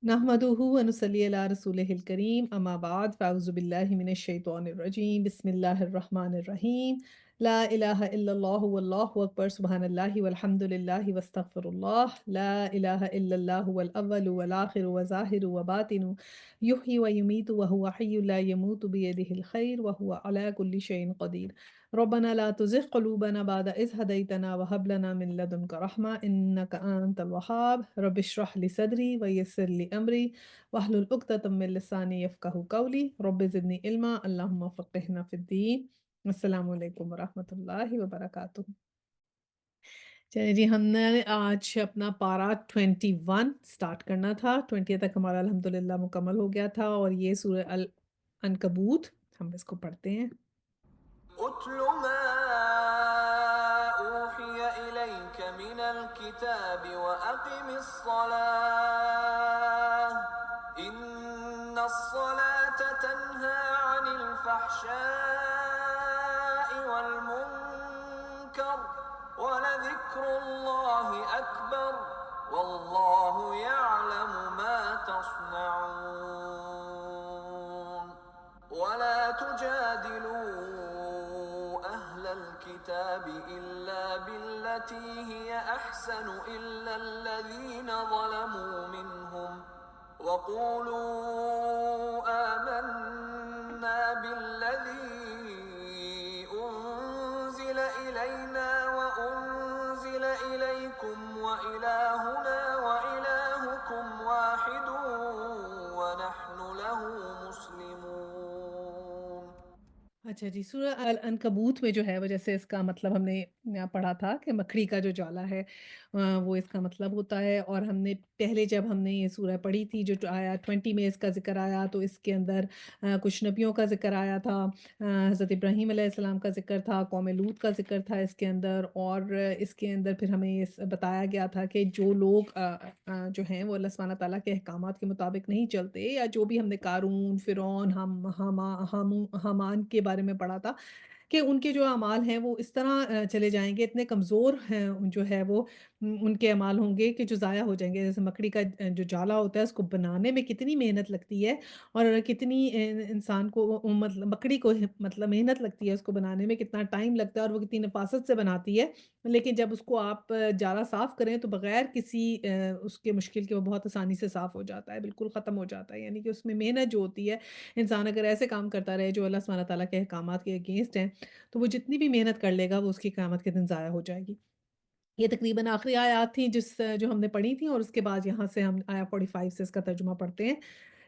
नहमदुहु व नुसल्ली अला रसूलिहिल करीम अम्मा बाद फ़अऊज़ु बिल्लाहि मिनश शैतानिर रजीम बिस्मिल्लाहिर रहमानिर रहीम ला इलाहा इल्लल्लाहु वल्लाहु अकबर सुब्हानल्लाहि वल्हम्दुलिल्लाहि वस्तगफिरुल्लाह ला इलाहा इल्लल्लाहु वल अव्वलु वल आखिरु व ज़ाहिरु व बातिनु युहयी व युमीतु व हुवा हय्युन ला यमूतु बियदिहिल खैर व हुवा अला कुल्लि शैइन क़दीर रब्बना ला तुज़िग़ क़ुलूबना बअद इज़ हदैतना व हब लना मिन लदुनका रहमा इन्नका अंतल वहाब रब्बि इश्रह लि सदरी व यस्सिर लि अमरी वहलुल उक़दतम मिन लिसानी यफ़क़हू क़ौली रब्बि ज़िदनी इल्मा अल्लाहुम्मा फ़क़्हिना फ़िद्दीन। अस्सलामु अलैकुम व रहमतुल्लाहि व बरकातुहू। चलिए जी, हमने आज अपना पारा 21 स्टार्ट करना था। 20 तक हमारा अल्हम्दुलिल्लाह मुकम्मल हो गया था और ये सूरह अल अनकबूत हम इसको पढ़ते हैं। उत्लु मा ऊहिय इलैक मिनल किताबि व अक़िमिस सलाह इन्नस सलात तन्हा अनिल फ़हशाइ वल मुनकर व लज़िक्रुल्लाहि अकबर वल्लाहु यअलमु मा तस्नऊन वला तुजादिलू أهل الكتاب إلا بالتي هي أحسن إلا الذين ظلموا منهم وقولوا آمنا بالذي أنزل إلينا وأنزل إليكم وإلهنا وإلهكم واحد ونحن له مسلمون। अच्छा जी, सूरह अल अनकबूत में जो है वो जैसे इसका मतलब हमने पढ़ा था कि मकड़ी का जो जाला है वो इसका मतलब होता है। और हमने पहले जब हमने ये सूरह पढ़ी थी जो आया 20 में इसका ज़िक्र आया तो इसके अंदर कुछ नबियों का ज़िक्र आया था। हज़रत इब्राहीम अलैहिस्सलाम का ज़िक्र था, कौम लूत का ज़िक्र था इसके अंदर। और इसके अंदर फिर हमें ये बताया गया था कि जो लोग जो हैं वो अल्लाह सुब्हानहू व तआला के अहकामात के मुताबिक नहीं चलते, या जो भी हमने कारून, फ़िरौन, हामान के बारे में पढ़ा था कि उनके जो अमाल हैं वो इस तरह चले जाएँगे, इतने कमज़ोर हैं जो है वो उनके अमाल होंगे कि जो ज़ाया हो जाएँगे। जैसे मकड़ी का जो जाला होता है उसको बनाने में कितनी मेहनत लगती है और कितनी इंसान को मतलब मकड़ी को मतलब मेहनत लगती है उसको बनाने में, कितना टाइम लगता है और वो कितनी नफ़ासत से बनाती है। लेकिन जब उसको आप जाला साफ़ करें तो बग़ैर किसी उसके मुश्किल के वो बहुत आसानी से साफ़ हो जाता है, बिल्कुल ख़त्म हो जाता है। यानी कि उसमें मेहनत जो होती है, इंसान अगर ऐसे काम करता रहे जो अल्लाह सुब्हानहू व तआला के अहकामात के अगेंस्ट हैं, तो वो जितनी भी मेहनत कर लेगा वो उसकी क़यामत के दिन ज़ाया हो जाएगी। ये तकरीबन आखिरी आयत थी जो हमने पढ़ी थी और उसके बाद यहाँ से हम आया 45 से इसका तर्जुमा पढ़ते हैं।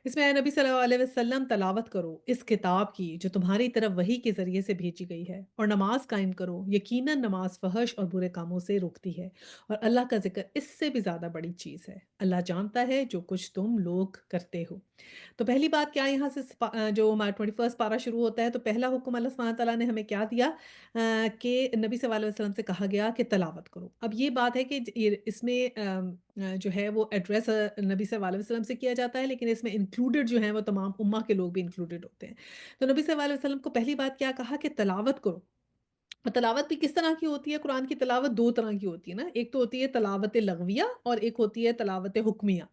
इसमें आया नबी सल्लल्लाहु अलैहि वसल्लम तलावत करो इस किताब की जो तुम्हारी तरफ वही के ज़रिए से भेजी गई है और नमाज कायम करो, यकीनन नमाज फ़हश और बुरे कामों से रोकती है और अल्लाह का ज़िक्र इससे भी ज़्यादा बड़ी चीज़ है। अल्लाह जानता है जो कुछ तुम लोग करते हो। तो पहली बात क्या यहाँ से जो हमारा 21st पारा शुरू होता है तो पहला हुक्म अल्लाह सुब्हानहू व तआला ने हमें क्या दिया कि नबी सल्लल्लाहु अलैहि वसल्लम से कहा गया कि तलावत करो। अब ये बात है कि इसमें जो है वो एड्रेस नबी सल्लल्लाहु अलैहि वसल्लम से किया जाता है, लेकिन इसमें इंक्लूडेड जो हैं वो तमाम उम्मा के लोग भी इंक्लूडेड होते हैं। तो नबी सल्लल्लाहु अलैहि वसल्लम को पहली बात क्या कहा कि तलावत करो। और तलावत भी किस तरह की होती है? कुरान की तलावत 2 तरह की होती है ना, एक तो होती है तलावत लग़विया और एक होती है तलावत हुक्मिया।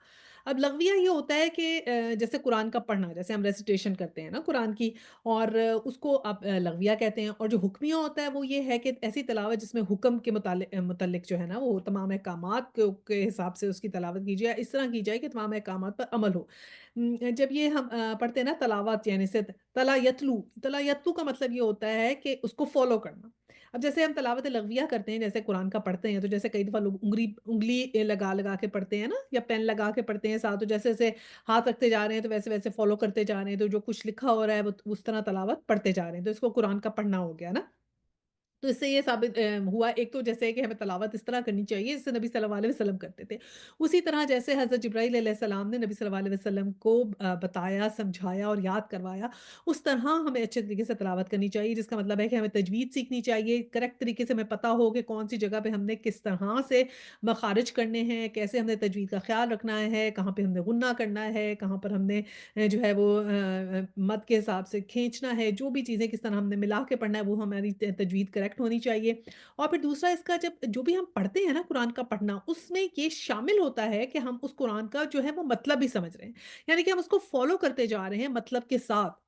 अब लग़विया ये होता है कि जैसे कुरान का पढ़ना, जैसे हम रेसिटेशन करते हैं ना कुरान की, और उसको आप लग़विया कहते हैं। और जो हुक्मिया होता है वो ये है कि ऐसी तलावत जिसमें हुक्म के मुतालिक जो है ना वो तमाम अहकामात के हिसाब से उसकी तलावत की जाए, इस तरह की जाए कि तमाम अहकामात पर अमल हो। जब ये हम पढ़ते हैं ना तलावत यानी से तला यत्लू का मतलब ये होता है कि उसको फ़ॉलो करना। अब जैसे हम तलावत लग़विया करते हैं, जैसे कुरान का पढ़ते हैं, तो जैसे कई दफ़ा लोग उँगली लगा-लगा के पढ़ते हैं ना, या पेन लगा के पढ़ते हैं साथ, तो जैसे-जैसे हाथ रखते जा रहे हैं, तो वैसे-वैसे फ़ॉलो करते जा रहे हैं, तो जो कुछ लिखा हो रहा है, वो उस तरह तलावत पढ़ते जा रहे हैं, तो इसको कुरान का पढ़ना हो गया ना। तो इससे ये साबित हुआ, एक तो जैसे कि हमें तलावत इस तरह करनी चाहिए जैसे नबी सल्लल्लाहु अलैहि वसल्लम करते थे। उसी तरह जैसे हज़रत जिब्राईल अलैहिस्सलाम ने नबी सल्लल्लाहु अलैहि वसल्लम को बताया, समझाया और याद करवाया, उस तरह हमें अच्छे तरीके से तलावत करनी चाहिए, जिसका मतलब है कि हमें तजवीद सीखनी चाहिए, करेक्ट तरीके से हमें पता हो कि कौन-सी जगह पे हमने किस तरह से मखारिज करने हैं, कैसे हमने तजवीद का ख़्याल रखना है, कहाँ पे हमने गुन्ना करना है, कहाँ पर हमने जो है वो मद के हिसाब से खींचना है, जो भी चीज़ें किस तरह हमने मिला के पढ़ना है, वो हमारी तजवीद करेक्ट करेक्ट होनी चाहिए। और फिर दूसरा इसका जब जो भी हम पढ़ते हैं ना कुरान का पढ़ना, उसमें ये शामिल होता है कि हम उस कुरान का जो है वो मतलब भी समझ रहे हैं। यानी कि हम उसको फ़ॉलो करते जा रहे हैं मतलब के साथ।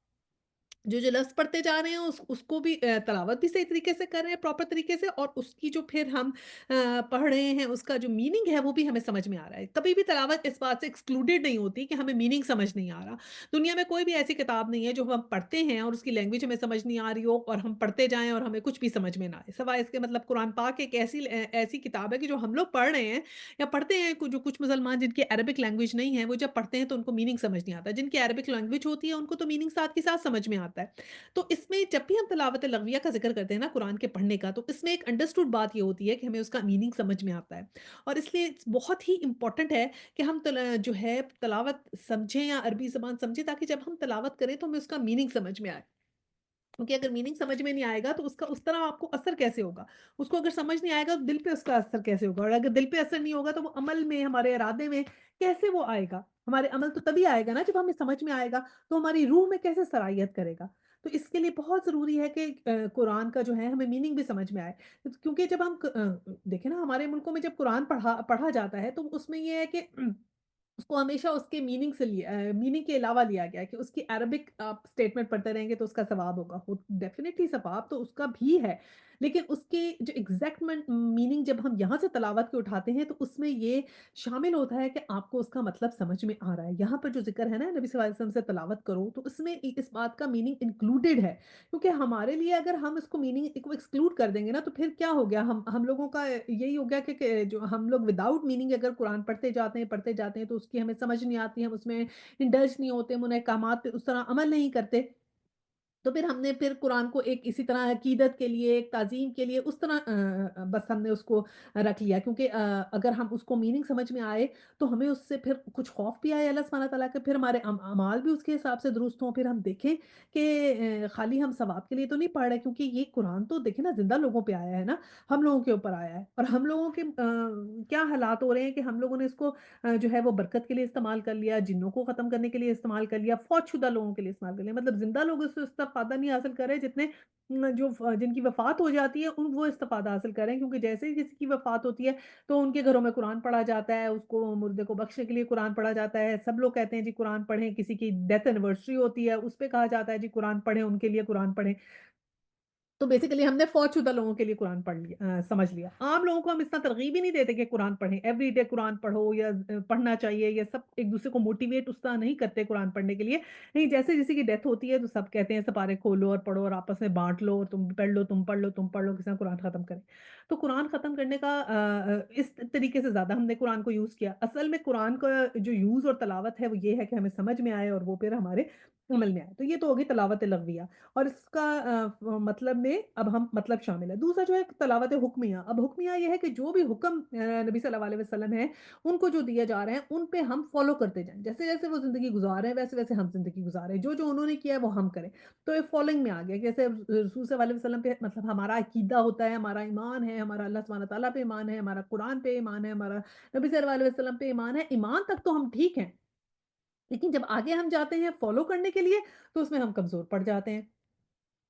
जो लफ्ज़ पढ़ते जा रहे हैं उसको भी तिलावत भी सही तरीके से कर रहे हैं, प्रॉपर तरीके से, और उसकी जो फिर हम पढ़ रहे हैं उसका जो मीनिंग है वो भी हमें समझ में आ रहा है। कभी भी तिलावत इस बात से एक्सक्लूडेड नहीं होती कि हमें मीनिंग समझ नहीं आ रहा। दुनिया में कोई भी ऐसी किताब नहीं है जो हम पढ़ते हैं और उसकी लैंग्वेज हमें समझ नहीं आ रही हो और हम पढ़ते जाएँ और हमें कुछ भी समझ में ना आए। सिवाय इसके मतलब कुरान पाक एक ऐसी किताब है कि जो हम लोग पढ़ रहे हैं या पढ़ते हैं, जो कुछ मुसलमान जिनकी अरबिक लैंग्वेज नहीं है, वो जब पढ़ते हैं तो उनको मीनिंग समझ नहीं आता। जिनकी अरबिक लैंग्वेज होती है उनको तो मीनिंग साथ के साथ समझ में आता है। तो इसमें जब भी हम तिलावत लग़विया का ज़िक्र करते हैं ना कुरान के पढ़ने का, तो इसमें एक अंडरस्टूड बात ये होती है कि हमें उसका मीनिंग समझ में आता है। और इसलिए बहुत ही इम्पोर्टेंट है कि हम जो है तिलावत समझें या अरबी ज़बान समझें, ताकि जब हम तिलावत करें तो हमें उसका मीनिंग समझ में आए। क्योंकि अगर मीनिंग समझ में नहीं आएगा तो उसका उस तरह आपको असर कैसे होगा? उसको अगर समझ नहीं आएगा तो दिल पे उसका असर कैसे होगा? और अगर दिल पे असर नहीं होगा तो वो अमल में, हमारे इरादे में कैसे वो आएगा? हमारे अमल तो तभी आएगा ना जब हमें समझ में आएगा, तो हमारी रूह में कैसे सरायत करेगा? तो इसके लिए बहुत ज़रूरी है कि कुरान का जो है हमें मीनिंग भी समझ में आए। क्योंकि जब हम देखें ना, हमारे मुल्कों में जब कुरान पढ़ा पढ़ा जाता है तो उसमें ये है कि उसको हमेशा उसके मीनिंग के अलावा लिया गया है कि उसकी अरबिक आप स्टेटमेंट पढ़ते रहेंगे तो उसका सवाब होगा। हो डेफ़िनिटली सवाब तो उसका भी है, लेकिन उसके जो एग्ज़ैक्ट मीनिंग जब हम यहाँ से तिलावत के उठाते हैं तो उसमें ये शामिल होता है कि आपको उसका मतलब समझ में आ रहा है। यहाँ पर जो ज़िक्र है ना नबी सल्लल्लाहु अलैहि वसल्लम से तिलावत करो, तो उसमें इस बात का मीनिंग इंक्लूडेड है। क्योंकि हमारे लिए अगर हम इसको मीनिंग को एक्सक्लूड कर देंगे ना, तो फिर क्या हो गया, हम लोगों का यही हो गया कि जो हम लोग विदाउट मीनिंग अगर कुरान पढ़ते जाते हैं तो उसकी हमें समझ नहीं आती, हम उसमें इंडल्ज नहीं होते, हम उन अहकामात पे उस तरह अमल नहीं करते। तो फिर हमने फिर कुरान को एक इसी तरह अकीदत के लिए, एक ताज़ीम के लिए उस तरह बस हमने उसको रख लिया, क्योंकि अगर हम उसको मीनिंग समझ में आए, तो हमें उससे फिर कुछ खौफ भी आए अल्लाह सुब्हानहू व तआला का, फिर हमारे अमाल भी उसके हिसाब से दुरुस्त हों, फिर हम देखें कि खाली हम सवाब के लिए तो नहीं पढ़ रहे, क्योंकि ये कुरान तो देखें ना ज़िंदा लोगों पे आया है ना, हम लोगों के ऊपर आया है, और हम लोगों के क्या हालात हो रहे हैं कि हम लोगों ने इसको जो है वो बरकत के लिए इस्तेमाल कर लिया, जिन्नों को ख़त्म करने के लिए इस्तेमाल कर लिया, फौतशुदा लोगों के लिए इस्तेमाल कर लिया। मतलब ज़िंदा लोग इससे इस्तेफ़ादा नहीं हासिल कर रहे जितने जिनकी वफ़ात हो जाती है वो इस्तेफ़ादा हासिल कर रहे हैं, क्योंकि जैसे ही किसी की वफ़ात होती है तो उनके घरों में कुरान पढ़ा जाता है, उसको मुर्दे को बख्शने के लिए कुरान पढ़ा जाता है। सब लोग कहते हैं जी कुरान पढ़ें, किसी की डेथ एनिवर्सरी होती है, उस पे कहा जाता है जी कुरान पढ़ें, उनके लिए कुरान पढ़ें। तो बेसिकली हमने फ़ौजशुदा लोगों के लिए कुरान समझ लिया। आम लोगों को हम इतना तरग़ीब ही नहीं देते कि कुरान पढ़ें, एवरीडे कुरान पढ़ो या पढ़ना चाहिए, या सब एक-दूसरे को मोटिवेट उस तरह नहीं करते कुरान पढ़ने के लिए। नहीं, जैसे किसी की डेथ होती है तो सब कहते हैं सिपारे खोलो और पढ़ो और आपस में बाँट लो, तुम भी पढ़ लो, तुम पढ़ लो, तुम पढ़ लो, किसी ने कुरान ख़त्म करे। तो कुरान ख़त्म करने का इस तरीके से ज़्यादा हमने कुरान को यूज़ किया। असल में कुरान का जो यूज़ और तिलावत है वो ये है कि हमें समझ में आए और वो फिर हमारे अमल में आए। तो ये तो हो गई तिलावत लग़विया। और इसका मतलब में अब हम मतलब शामिल है। दूसरा जो है तिलावत हुक्मिया। अब हुक्मिया ये है कि जो भी हुक्म नबी सल्लल्लाहु अलैहि वसल्लम है, उनको जो दिए जा रहे हैं, उन पे हम फ़ॉलो करते जाएँ। जैसे-जैसे वो ज़िंदगी गुज़ार रहे हैं, वैसे-वैसे हम ज़िंदगी गुज़ारें। जो-जो उन्होंने किया है, वो हम करें। तो ये फ़ॉलोइंग में आ गया। जैसे रसूल सल्लल्लाहु अलैहि वसल्लम पे मतलब हमारा अकीदा होता है, हमारा ईमान है, हमारा अल्लाह सुब्हानहू व तआला पे ईमान है, हमारा कुरान पे ईमान है, हमारा नबी सल्लल्लाहु अलैहि वसल्लम पे ईमान है। ईमान तक तो हम ठीक हैं, लेकिन जब आगे हम जाते हैं फ़ॉलो करने के लिए, तो उसमें हम कमज़ोर पड़ जाते हैं।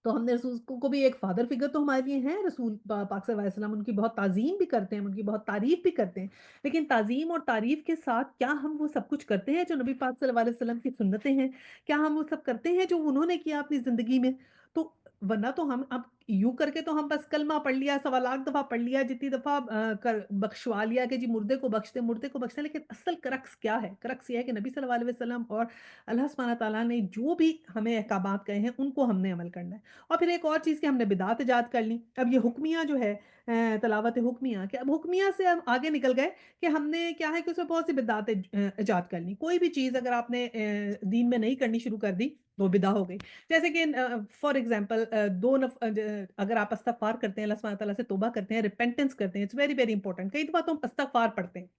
तो हमने रसूल को भी एक फ़ादर फ़िगर तो हमारे लिए हैं रसूल पाक सल्लल्लाहु अलैहि वसल्लम, उनकी बहुत ताज़ीम भी करते हैं, उनकी बहुत तारीफ़ भी करते हैं। लेकिन ताज़ीम और तारीफ़ के साथ क्या हम वो सब कुछ करते हैं जो नबी पाक सल्लल्लाहु अलैहि वसल्लम की सुन्नतें हैं? क्या हम वो सब करते हैं जो उन्होंने किया अपनी ज़िंदगी में? तो वरना तो हम अब यूँ करके तो हम बस कलमा पढ़ लिया, सवा लाख दफ़ा पढ़ लिया, जितनी दफ़ा कर बख्शवा लिया कि जी मुर्दे को बख्श दें, लेकिन असल क्रक्स क्या है? क्रक्स ये है कि नबी सल्लल्लाहु अलैहि वसल्लम और अल्लाह सुब्हानहू तआला ने जो भी हमें अहकामात कहे हैं, उनको हमने अमल करना है। और फिर एक और चीज़ कि हमने बिदअत ईजाद कर ली। अब ये हुक्मिया जो है तिलावत हुक्मिया, कि अब हुक्मिया से हम आगे निकल गए कि हमने क्या है कि उसमें बहुत सी बिदअतें ईजाद कर ली। कोई भी चीज़ अगर आपने दीन में नहीं करनी शुरू कर दी, तो बिदअत हो गई। जैसे कि फॉर एग्ज़ाम्पल 2 अगर आप इस्तिग़फ़ार करते हैं, अल्लाह सुब्हानहू तआला से तौबा करते हैं, रिपेंटेंस करते हैं, इट्स वेरी, वेरी इंपोर्टेंट। कई दफ़ा तो हम इस्तिग़फ़ार पढ़ते हैं।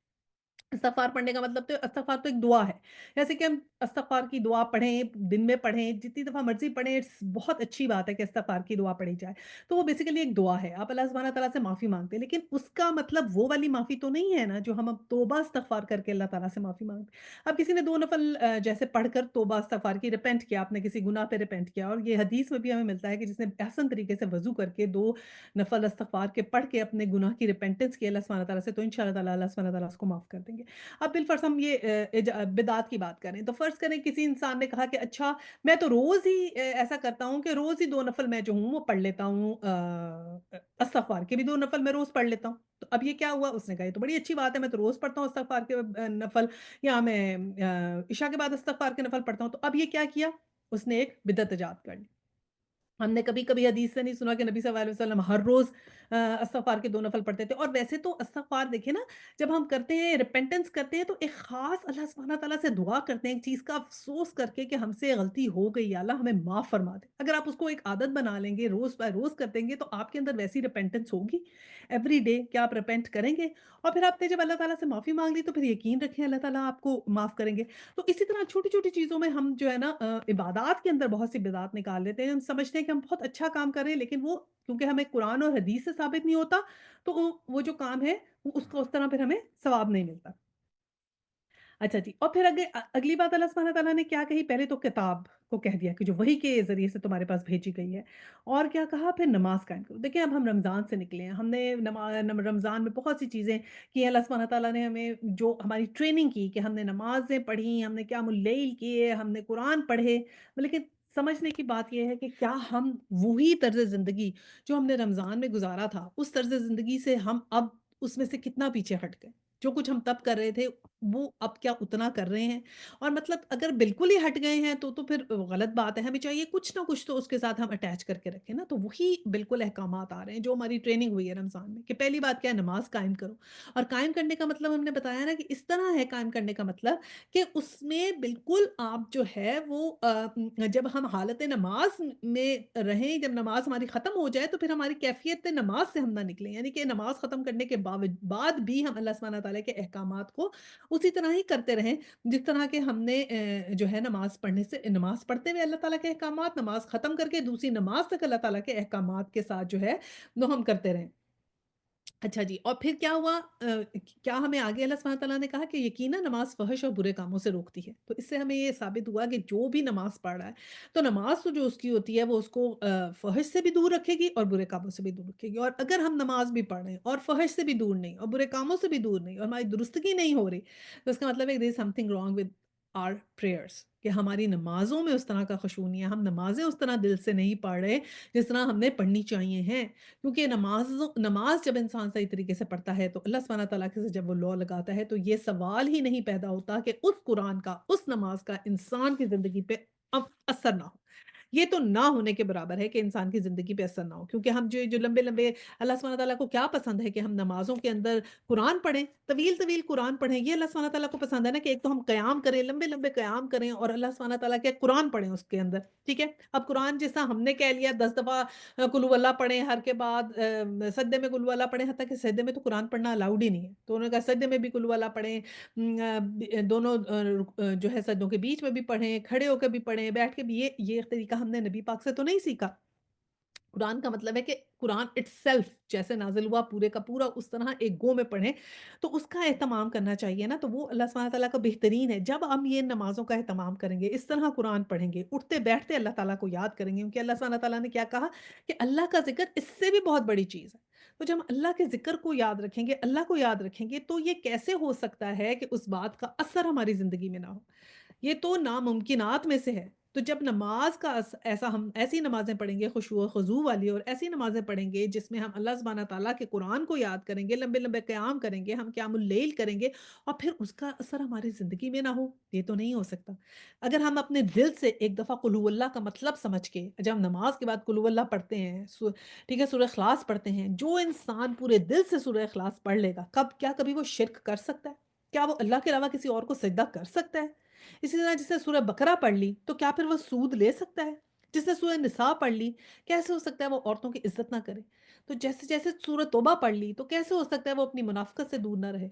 इस्तग़फ़ार पढ़ने का मतलब तो इस्तग़फ़ार तो एक दुआ है। जैसे कि हम इस्तग़फ़ार की दुआ पढ़ें, दिन में पढ़ें, जितनी दफ़ा मर्ज़ी पढ़ें, इट्स बहुत अच्छी बात है कि इस्तग़फ़ार की दुआ पढ़ी जाए। तो वो बेसिकली एक दुआ है। आप अल्लाह सुब्हाना तआला से माफ़ी माँगते हैं, लेकिन उसका मतलब वो वाली माफ़ी तो नहीं है ना, जो हम अब तौबा इस्तग़फ़ार करके अल्लाह ताला से माफ़ी माँगते हैं। अब किसी ने 2 नफ़ल जैसे पढ़कर तौबा इस्तग़फ़ार की रिपेंट किया, आपने किसी गुनाह पे रिपेंट किया, और ये हदीस में भी हमें मिलता है कि जिसने अहसन तरीके से वज़ू करके 2 नफ़ल इस्तग़फ़ार के पढ़ के अपने गुनाह की रिपेंटेंस की अल्लाह सुब्हाना तआला से, तो इंशाअल्लाह ताला अल्लाह सुब्हाना तआला उसको माफ़ कर देंगे। अब बिलफ़र्ज़ हम ये बिदअत की बात करें, तो फ़र्ज़ करें किसी इंसान ने कहा कि अच्छा, मैं तो रोज़ ही ऐसा करता हूँ कि रोज़ ही 2 नफ़ल मैं जो हूँ वो पढ़ लेता हूँ, इस्तग़फ़ार के भी 2 नफ़ल मैं रोज़ पढ़ लेता हूँ। तो अब ये क्या हुआ? उसने कहा ये तो बड़ी अच्छी बात है, मैं तो रोज़ पढ़ता हूँ इस्तग़फ़ार के नफ़ल, या मैं इशा के बाद इस्तग़फ़ार के नफ़ल पढ़ता हूँ। तो अब ये क्या किया? उसने एक बिदअत इजाद कर ली। हमने कभी-कभी हदीस से नहीं सुना कि नबी सल्लल्लाहु अलैहि वसल्लम हर रोज़ इस्तग़फ़ार के 2 नफ़ल पढ़ते थे। और वैसे तो इस्तग़फ़ार देखिए ना, जब हम करते हैं, रिपेंटेंस करते हैं, तो एक ख़ास अल्लाह सुब्हाना तआला से दुआ करते हैं, एक चीज़ का अफ़सोस करके कि हमसे गलती हो गई, या अल्लाह हमें माफ़ फ़रमा दे। अगर आप उसको एक आदत बना लेंगे, रोज़ बाय रोज़ कर देंगे, तो आपके अंदर वैसी रिपेंटेंस होगी एवरी डे कि आप रिपेंट करेंगे, और फिर आपने जब अल्लाह ताला से माफ़ी माँग ली, तो फिर यकीन रखें अल्लाह ताला आपको माफ़ करेंगे। तो इसी तरह छोटी-छोटी चीज़ों में हम जो है ना, इबादत के अंदर बहुत सी बिदअत निकाल लेते हैं। हम समझते हैं कि हम बहुत अच्छा काम कर रहे हैं, लेकिन वो क्योंकि हमें कुरान और हदीस से साबित नहीं होता, तो वो जो काम है, वो उसका उस तरह फिर हमें सवाब नहीं मिलता। अच्छा जी, और फिर अगली बात अल्लाह सुब्हाना तआला ने क्या कही? पहले तो किताब को कह दिया कि जो वही के ज़रिए से तुम्हारे पास भेजी गई है, और क्या कहा? फिर नमाज़ कायम करो। देखिए, अब हम रमज़ान से निकले हैं, हमने रमज़ान में बहुत सी चीज़ें की हैं। अल्लाह सुब्हाना तआला ने हमें जो हमारी ट्रेनिंग की, कि हमने नमाज़ें पढ़ी, हमने क़ियामुल लैल किए, हमने कुरान पढ़े, लेकिन समझने की बात ये है कि क्या हम वही तर्ज़ ज़िंदगी जो हमने रमज़ान में गुज़ारा था, उस तर्ज़ ज़िंदगी से हम अब उसमें से कितना पीछे हट गए? जो कुछ हम तब कर रहे थे, वो अब क्या उतना कर रहे हैं? और मतलब अगर बिल्कुल ही हट गए हैं, तो फिर गलत बात है। हमें चाहिए कुछ ना कुछ तो उसके साथ हम अटैच करके रखें ना, तो वही बिल्कुल अहकामात आ रहे हैं जो हमारी ट्रेनिंग हुई है रमज़ान में, कि पहली बात क्या है? नमाज़ कायम करो। और कायम करने का मतलब हमने बताया ना, कि इस तरह है कायम करने का मतलब, कि उसमें बिल्कुल आप जो है वो जब हम हालत नमाज़ में रहें, जब नमाज़ हमारी ख़त्म हो जाए, तो फिर हमारी कैफ़ियत नमाज़ से हम ना निकलें। यानी कि नमाज़ ख़त्म करने के बाद भी हम अल्लाह सुब्हाना तआला के अहकामात को उसी तरह ही करते रहें, जिस तरह के हमने जो है नमाज़ पढ़ने से, नमाज़ पढ़ते हुए अल्लाह ताला के अहकामात, नमाज़ ख़त्म करके दूसरी नमाज़ तक अल्लाह ताला के अहकामात के साथ जो है, वो हम करते रहें। अच्छा जी, और फिर क्या हुआ? क्या हमें आगे अल्लाह सुब्हाना तआला ने कहा कि यकीनन नमाज़ फ़हश और बुरे कामों से रोकती है। तो इससे हमें ये साबित हुआ कि जो भी नमाज़ पढ़ रहा है, तो नमाज़ तो जो उसकी होती है, वो उसको फ़हश से भी दूर रखेगी और बुरे कामों से भी दूर रखेगी। और अगर हम नमाज़ भी पढ़ रहे हैं और फ़हश से भी दूर नहीं, और बुरे कामों से भी दूर नहीं, और हमारी दुरुस्तगी नहीं हो रही, तो इसका मतलब है there is something wrong with our prayers, कि हमारी नमाज़ों में उस तरह का खुशू नहीं है। हम नमाज़ें उस तरह दिल से नहीं पढ़ रहे, जिस तरह हमने पढ़नी चाहिए हैं। क्योंकि नमाज़ जब इंसान सही तरीके से पढ़ता है, तो अल्लाह सुब्हाना तआला के से जब वो लॉ लगाता है, तो ये सवाल ही नहीं पैदा होता कि उस कुरान का, उस नमाज़ का इंसान की ज़िंदगी पे अब असर ना हो। ये तो ना होने के बराबर है कि इंसान की ज़िंदगी पे असर ना हो, क्योंकि हम जो जो लंबे-लंबे, अल्लाह सुब्हाना तआला को क्या पसंद है कि हम नमाज़ों के अंदर कुरान पढ़ें, तवील-तवील कुरान पढ़ें, ये अल्लाह सुब्हाना तआला को पसंद है ना, कि एक तो हम क़याम करें, लंबे-लंबे क़याम करें, और अल्लाह सुब्हाना तआला के कुरान पढ़ें उसके अंदर, ठीक है? अब कुरान जैसा हमने कह लिया 10 दफ़ा कुल हु अल्लाह पढ़ें, हर के बाद सजदे में कुल हु अल्लाह पढ़ें, हत्ता कि सजदे में तो कुरान पढ़ना अलाउड ही नहीं है। तो उन्होंने कहा सजदे में भी कुल हु अल्लाह पढ़ें, दोनों जो है सजदों के बीच में भी पढ़ें, खड़े होकर भी पढ़ें, बैठ के भी। ये तरीका हमने नबी पाक से तो नहीं सीखा। कुरान का मतलब है कि कुरान इटसेल्फ जैसे नाज़िल हुआ पूरे का पूरा उस तरह एक गो में पढ़ें, तो उसका एहतमाम करना चाहिए ना, तो वो अल्लाह सुब्हाना तआला का बेहतरीन है। जब हम ये नमाज़ों का एहतमाम करेंगे, इस तरह कुरान पढ़ेंगे, उठते-बैठते अल्लाह ताला को याद करेंगे, क्योंकि अल्लाह सुब्हाना तआला ने क्या कहा कि अल्लाह का ज़िक्र इससे भी बहुत बड़ी चीज़ है। तो जब हम अल्लाह के ज़िक्र को याद रखेंगे, अल्लाह को याद रखेंगे, तो ये कैसे हो सकता है कि उस बात का असर हमारी ज़िंदगी में ना हो? ये तो नामुमकिनात में से है। तो जब नमाज़ का ऐसा हम ऐसी नमाज़ें पढ़ेंगे खुशू और खुज़ू वाली, और ऐसी नमाज़ें पढ़ेंगे जिसमें हम अल्लाह सुब्हाना तआला के कुरान को याद करेंगे, लंबे-लंबे क़याम करेंगे, हम क़यामुल लैल करेंगे, और फिर उसका असर हमारी ज़िंदगी में ना हो, ये तो नहीं हो सकता। अगर हम अपने दिल से एक दफ़ा कुल हु अल्लाह का मतलब समझ के, जब हम नमाज़ के बाद कुल हु अल्लाह पढ़ते हैं, ठीक है, सूरह इख़लास पढ़ते हैं, जो इंसान पूरे दिल से सूरह इख़लास पढ़ लेगा, क्या कभी वो शिर्क कर सकता है? क्या वो अल्लाह के अलावा किसी और को सजदा कर सकता है? इसी तरह जिसने सूरह बकरा पढ़ ली, तो क्या फिर वो सूद ले सकता है? जिसने सूरह निसा पढ़ ली, कैसे हो सकता है वो औरतों की इज़्ज़त ना करे? तो जैसे-जैसे सूरह तौबा पढ़ ली, तो कैसे हो सकता है वो अपनी मुनाफ़िक़त से दूर ना रहे?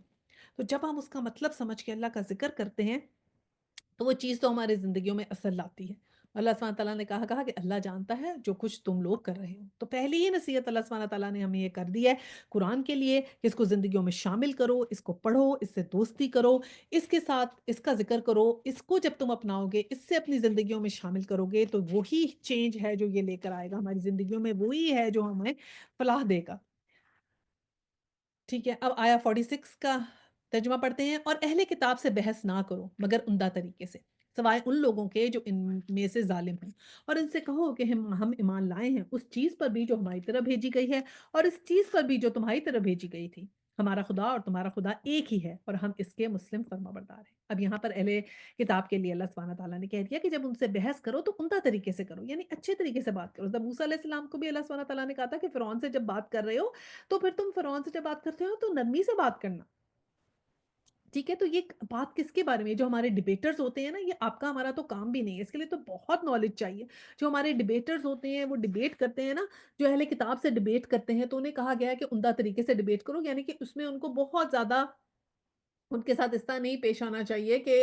तो जब हम उसका मतलब समझ के अल्लाह का ज़िक्र करते हैं, तो वो चीज़ तो हमारी ज़िंदगियों में असर लाती है। अल्लाह सुब्हानहू तआला ने कहा कि अल्लाह जानता है जो कुछ तुम लोग कर रहे हो। तो पहली ही नसीहत अल्लाह सुब्हानहू तआला ने हमें ये कर दी है कुरान के लिए कि इसको ज़िंदगियों में शामिल करो, इसको पढ़ो, इससे दोस्ती करो, इसके साथ इसका ज़िक्र करो, इसको जब तुम अपनाओगे, इससे अपनी ज़िंदगियों में शामिल करोगे तो वही चेंज है जो ये लेकर आएगा हमारी ज़िंदगियों में, वही है जो हमें फलाह देगा। ठीक है, अब आया 46 का तर्जुमा पढ़ते हैं और अहले किताब से बहस ना करो मगर उम्दा तरीके से, सिवाय उन लोगों के जो इनमें से ज़ालिम हों और इनसे कहो कि हम ईमान लाए हैं उस चीज़ पर भी जो हमारी तरफ भेजी गई है और इस चीज़ पर भी जो तुम्हारी तरफ भेजी गई थी। हमारा खुदा और तुम्हारा खुदा एक ही है और हम इसके मुस्लिम फर्माबरदार हैं। अब यहाँ पर अहले किताब के लिए अल्लाह सुब्हानहू तआला ने कह दिया कि जब उनसे बहस करो तो उम्दा तरीके से करो, यानी अच्छे तरीके से बात करो। जब मूसा अलैहि सलाम को भी अल्लाह सुब्हानहू तआला ने कहा था कि फ़िरौन से जब बात कर रहे हो तो फिर तुम फ़िरौन से जब बात करते हो तो नरमी से बात करना। ठीक है, तो ये बात किसके बारे में है? जो हमारे डिबेटर्स होते हैं ना, ये आपका हमारा तो काम भी नहीं है, इसके लिए तो बहुत नॉलेज चाहिए। जो हमारे डिबेटर्स होते हैं, वो डिबेट करते हैं ना, जो अहले किताब से डिबेट करते हैं, तो उन्हें कहा गया है कि उम्दा तरीके से डिबेट करो, यानी कि उसमें उनको बहुत ज़्यादा उनके साथ इस तरह नहीं पेश आना चाहिए कि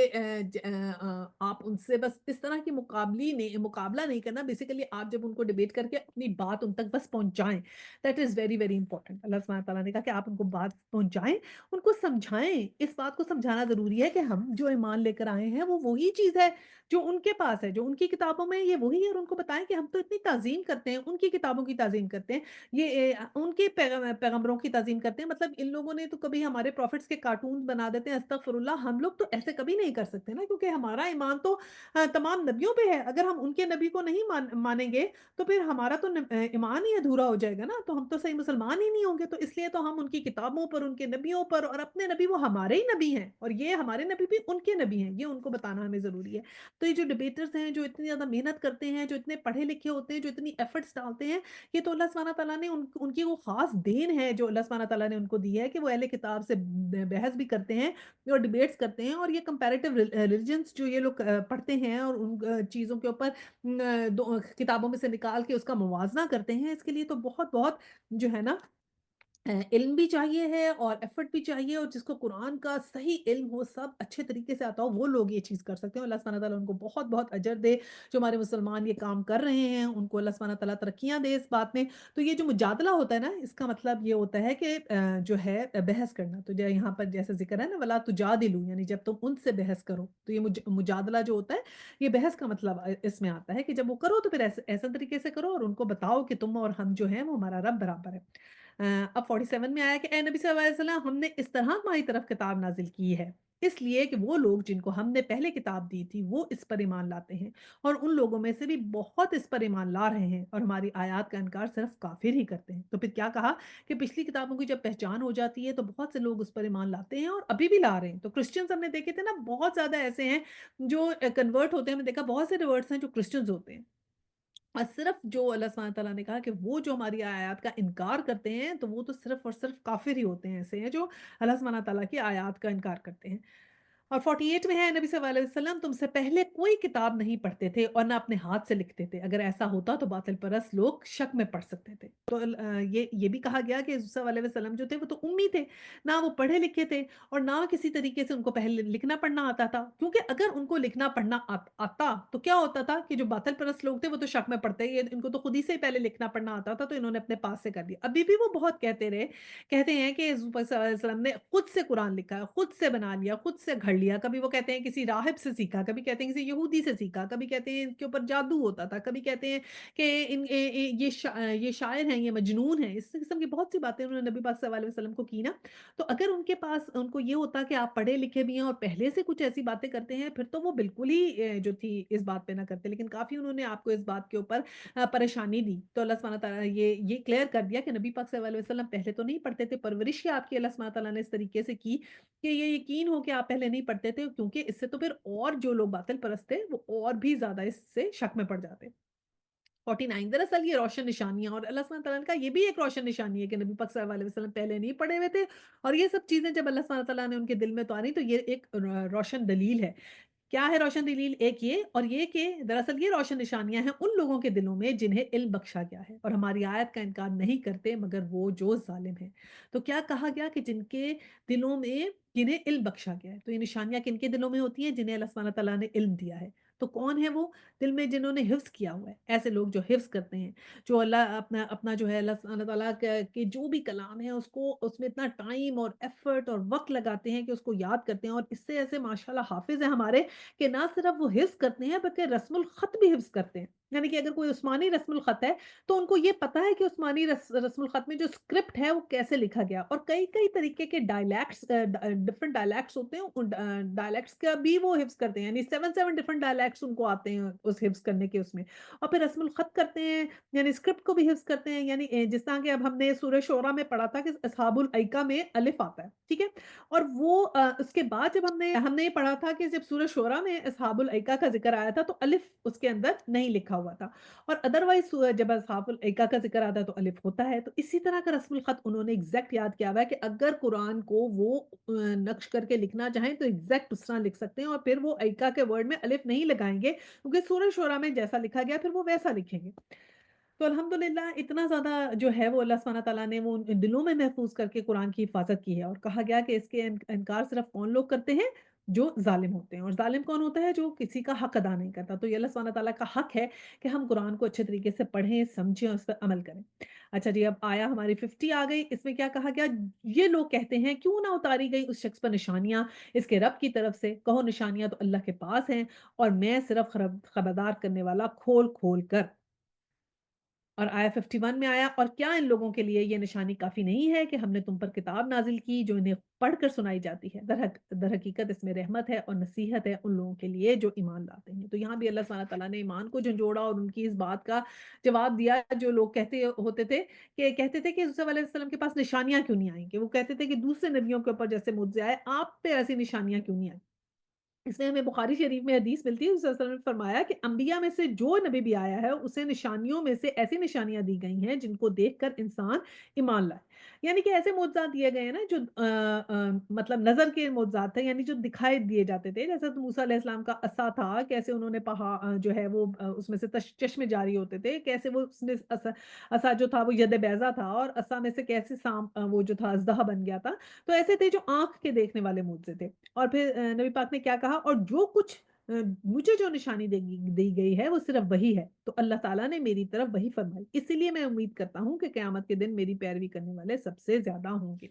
आप उनसे बस इस तरह की मुकाबला नहीं करना। बेसिकली आप जब उनको डिबेट करके अपनी बात उन तक बस पहुँचाएँ, that is very, very important. Allah सुब्हानहू तआला ने कहा कि आप उनको बात पहुँचाएँ, उनको समझाएँ। इस बात को समझाना ज़रूरी है कि हम जो ईमान लेकर आए हैं, वो वही चीज़ है जो उनके पास है, जो उनकी किताबों में है, ये वही है और उनको बताएँ कि हम तो इतनी ताज़ीम करते हैं, उनकी किताबों की ताज़ीम करते हैं। ये उनके पैगंबरों की ताज़ीम करते हैं, मतलब इन लोगों ने तो कभी हमारे प्रॉफ़िट्स के कार्टून बना देते हैं, अस्तगफिरुल्लाह, हम लोग तो ऐसे कभी नहीं कर सकते ना, क्योंकि हमारा ईमान तो तमाम नबियों पे है। अगर हम उनके नबी को नहीं मानेंगे, तो फिर हमारा तो ईमान ही अधूरा हो जाएगा ना, तो हम तो सही मुसलमान ही नहीं होंगे। तो इसलिए तो हम उनकी किताबों पर, उनके नबियों पर और अपने नबी वो हमारे ही नबी हैं और ये हमारे नबी भी उनके नबी हैं, ये उनको बताना हमें ज़रूरी है। तो ये जो डिबेटर्स हैं, जो इतनी ज़्यादा मेहनत करते हैं, जो इतने पढ़े-लिखे होते हैं, जो इतनी एफर्ट्स डालते हैं, ये तो अल्लाह सुब्हानहू तआला ने उनकी वो ख़ास देन है जो अल्लाह सुब्हानहू तआला ने उनको दी है कि वो अहले किताब से बहस भी करते हैं और डिबेट्स करते हैं और ये कंपैरेटिव रिलिजन्स जो ये लोग पढ़ते हैं और उन चीज़ों के ऊपर दो किताबों में से निकाल के उसका मुवाज़ना करते हैं, इसके लिए तो बहुत-बहुत जो है ना इल्म भी चाहिए है और एफर्ट भी चाहिए और जिसको कुरान का सही इल्म हो, सब अच्छे तरीके से आता हो, वो लोग ये चीज़ कर सकते हैं। अल्लाह सुब्हानहू तआला उनको बहुत-बहुत अजर दे, जो हमारे मुसलमान ये काम कर रहे हैं, उनको अल्लाह सुब्हानहू तआला तरक्कियाँ दे इस बात में। तो ये जो मुजादला होता है ना, इसका मतलब ये होता है कि जो है बहस करना। तो जो यहाँ पर जैसे ज़िक्र है ना, वला तुजादिलू, यानी जब तुम उनसे बहस करो, तो ये मुजादला जो होता है, ये बहस का मतलब इसमें आता है कि जब वो करो तो फिर ऐसे ऐसा तरीके से करो और उनको बताओ कि तुम और हम जो हैं, वो हमारा रब बराबर है। अब 47 में आया कि ए नबी सल्लल्लाहु अलैहि वसल्लम, हमने इस तरह तुम्हारी तरफ किताब नाज़िल की है, इसलिए कि वो लोग जिनको हमने पहले किताब दी थी, वो इस पर ईमान लाते हैं और उन लोगों में से भी बहुत इस पर ईमान ला रहे हैं और हमारी आयत का इनकार सिर्फ काफ़िर ही करते हैं। तो फिर क्या कहा कि पिछली किताबों की जब पहचान हो जाती है, तो बहुत से लोग उस पर ईमान लाते हैं और अभी भी ला रहे हैं। तो क्रिश्चियंस हमने देखे थे ना, बहुत ज़्यादा ऐसे हैं जो कन्वर्ट होते हैं, हमने देखा बहुत से रिवर्ट्स हैं जो क्रिश्चियंस होते हैं। और सिर्फ़ जो अल्लाह सुब्हानहू तआला ने कहा कि वो जो हमारी आयत का इनकार करते हैं, तो वो तो सिर्फ़ और सिर्फ़ काफ़िर ही होते हैं, ऐसे हैं जो अल्लाह सुब्हानहू तआला की आयत का इनकार करते हैं। और 48 में है, नबी सल्लल्लाहु अलैहि वसल्लम तुमसे पहले कोई किताब नहीं पढ़ते थे और ना अपने हाथ से लिखते थे। अगर ऐसा होता तो बातिल परस्त लोग शक में पड़ सकते थे। तो ये भी कहा गया कि सल्लल्लाहु अलैहि वसल्लम जो थे वो तो उम्मी थे, ना वो पढ़े लिखे थे और ना किसी तरीके से उनको पहले लिखना पढ़ना आता था। क्योंकि अगर उनको लिखना पढ़ना आता तो क्या होता था कि जो बातिल परस्त लोग थे वो तो शक में पड़ते, ये इनको तो खुद ही से पहले लिखना पढ़ना आता था, तो इन्होंने अपने पास से कर दिया। अभी भी वो बहुत कहते रहे, कहते हैं कि वसल्लम ने खुद से कुरान लिखा, खुद से बना लिया, खुद से घड़ लिया। कभी वो कहते हैं किसी राहिब से सीखा, कभी कहते हैं किसी यहूदी से सीखा, कभी कहते हैं इनके ऊपर जादू होता था, कभी कहते हैं कि ये शायर हैं, ये मजनून हैं। इस किस्म की बहुत सी बातें उन्होंने नबी पाक सल्लल्लाहु अलैहि वसल्लम को की ना। तो अगर उनके पास उनको ये होता कि आप पढ़े लिखे भी हैं और पहले से कुछ ऐसी बातें करते हैं, फिर तो वो बिल्कुल ही जो थी इस बात पे ना करते। लेकिन काफ़ी उन्होंने आपको इस बात के ऊपर परेशानी दी। तो अल्लाह सुब्हानहू तआला ये क्लियर कर दिया कि नबी पाक सल्लल्लाहु अलैहि वसल्लम पहले तो नहीं पढ़ते थे, परवरिश ही आपकी अल्लाह सुब्हानहू तआला ने इस तरीके से की कि ये यकीन हो कि आप पहले नहीं पढ़ते थे, क्योंकि इससे तो फिर और जो लोग बातिल परस्त थे, वो और भी ज़्यादा इससे शक में पड़ जाते। 49 दरअसल ये रोशन निशानियाँ और अल्लाह सुब्हानहू तआला ने कहा ये भी एक रोशन निशानी है कि नबी पाक सल्लल्लाहु अलैहि वसल्लम पहले नहीं पढ़े हुए थे और ये सब चीज़ें जब अल्लाह सुब्हानहू तआला ने उनके दिल में उतारी, तो ये एक रोशन दलील है। क्या है रोशन दलील? एक ये और ये कि दरअसल ये रोशन निशानियाँ हैं उन लोगों के दिलों में जिन्हें इल्म बख्शा गया है और हमारी आयत का इनकार नहीं करते मगर वो जो ज़ालिम हैं। तो क्या कहा गया कि जिनके दिलों में जिन्हें इल्म बख्शा गया है। तो ये निशानियाँ किन-के दिलों में होती हैं? जिन्हें अल्लाह सुब्हानह तआला ने इल्म दिया है। तो कौन है वो? दिल में जिन्होंने हिफ्ज़ किया हुआ है। ऐसे लोग जो हिफ्ज़ करते हैं, जो अल्लाह अपना अपना जो है अल्लाह सुब्हानह तआला के जो भी कलाम है उसको उसमें इतना टाइम और एफ़र्ट और वक़्त लगाते हैं कि उसको याद करते हैं, और इससे ऐसे माशाअल्लाह हाफ़िज़ हैं हमारे कि ना सिर्फ़ वो हिफ्ज़ करते हैं बल्कि रस्मुल ख़त भी हिफ्ज़ करते हैं। यानी कि अगर कोई उस्मानी रस्मुल ख़त है तो उनको ये पता है कि उस्मानी रस्मुल ख़त में जो स्क्रिप्ट है वो कैसे लिखा गया, और कई-कई तरीके के डिफरेंट डायलेक्ट्स होते हैं, उन डायलेक्ट्स का भी वो हिफ्ज़ करते हैं, यानी 7 डिफरेंट डायलेक्ट्स उनको आते हैं उस हिफ्ज़ करने के उसमें। और फिर रस्मुल ख़त करते हैं, यानी स्क्रिप्ट को भी हिफ्ज़ करते हैं, यानी जिस तरह कि अब हमने सूरह शूरा में पढ़ा था कि अस्हाबुल अयका में अलिफ आता है, ठीक है? और वो उसके बाद जब हमने हमने ये पढ़ा था कि जब सूरह शूरा में अस्हाबुल अयका का ज़िक्र आया था तो अलिफ उसके अंदर नहीं लिखा हुआ था। और अदरवाइज़ जब अस्हाबुल अयका का ज़िक्र आता है तो अलिफ होता है। तो इसी तरह का रस्मुल ख़त उन्होंने एग्ज़ैक्ट याद किया हुआ है कि अगर कुरान को वो नक़्श करके लिखना चाहें तो एग्ज़ैक्ट उस तरह लिख सकते हैं, और फिर वो अयका के वर्ड में अलिफ नहीं लगाएँगे क्योंकि सूरह शूरा में जैसा लिखा गया फिर वो वैसा लिखेंगे। तो अल्हम्दुलिल्लाह इतना ज़्यादा जो है वो अल्लाह सुब्हानह तआला ने वो उन दिलों में महफ़ूज़ करके कुरान की हिफ़ाज़त की है, और कहा गया कि इसके इनकार सिर्फ़ कौन लोग करते हैं? जो ज़ालिम होते हैं, और ज़ालिम कौन होता है? जो किसी का हक़ अदा नहीं करता। तो ये अल्लाह सुब्हानह तआला का हक़ है कि हम कुरान को अच्छे तरीके से पढ़ें, समझें और उस पर अमल करें। अच्छा जी, अब आया हमारी 50 आ गई, इसमें क्या कहा गया? ये लोग कहते हैं क्यों ना उतारी गई उस शख़्स पर निशानियाँ इसके रब की तरफ से, कहो निशानियाँ तो अल्लाह के पास हैं और मैं सिर्फ़ खबरदार करने वाला खोल-खोल कर। और आया 51 में आया, और क्या इन लोगों के लिए ये निशानी काफ़ी नहीं है कि हमने तुम पर किताब नाज़िल की जो इन्हें पढ़कर सुनाई जाती है। दर हकीकत इसमें रहमत है और नसीहत है उन लोगों के लिए जो ईमान लाते हैं। तो यहाँ भी अल्लाह सुब्हानह तआला ने ईमान को झंझोड़ा और उनकी इस बात का जवाब दिया जो लोग कहते थे कि मूसा अलैहिस्सलाम के पास निशानियाँ क्यों नहीं आई? कि वो कहते थे कि दूसरे नबियों के ऊपर जैसे मुझसे आए, आप पे ऐसी निशानियाँ क्यों नहीं आई? इसमें हमें बुखारी शरीफ में हदीस मिलती है, उसमें वसल्लम ने फरमाया कि अंबिया में से जो नबी भी आया है, उसे निशानियों में से ऐसी निशानियाँ दी गई हैं, जिनको देखकर इंसान ईमान लाए। यानी कि ऐसे मुअज़्ज़ात दिए गए हैं ना जो मतलब नज़र के मुअज़्ज़ात थे, यानी जो दिखाई दिए जाते थे। जैसे तो मूसा अलैहिस्सलाम का असा था, कैसे उन्होंने जो है वो उसमें से चश्मे जारी होते थे, कैसे वो उसने असा असा जो था वो यद बैज़ा था, और असा में से कैसे वो जो था अज़दहा बन गया था। तो ऐसे थे जो आँख के देखने वाले मुअज़्ज़े थे। और फिर नबी पाक ने क्या कहा? और जो कुछ अ, मुझे जो निशानी देगी दी गई है वो सिर्फ़ वही है। तो अल्लाह ताला ने मेरी तरफ वही फ़रमाई। इसीलिए मैं उम्मीद करता हूँ कि क़यामत के दिन मेरी पैरवी करने वाले सबसे ज़्यादा होंगे।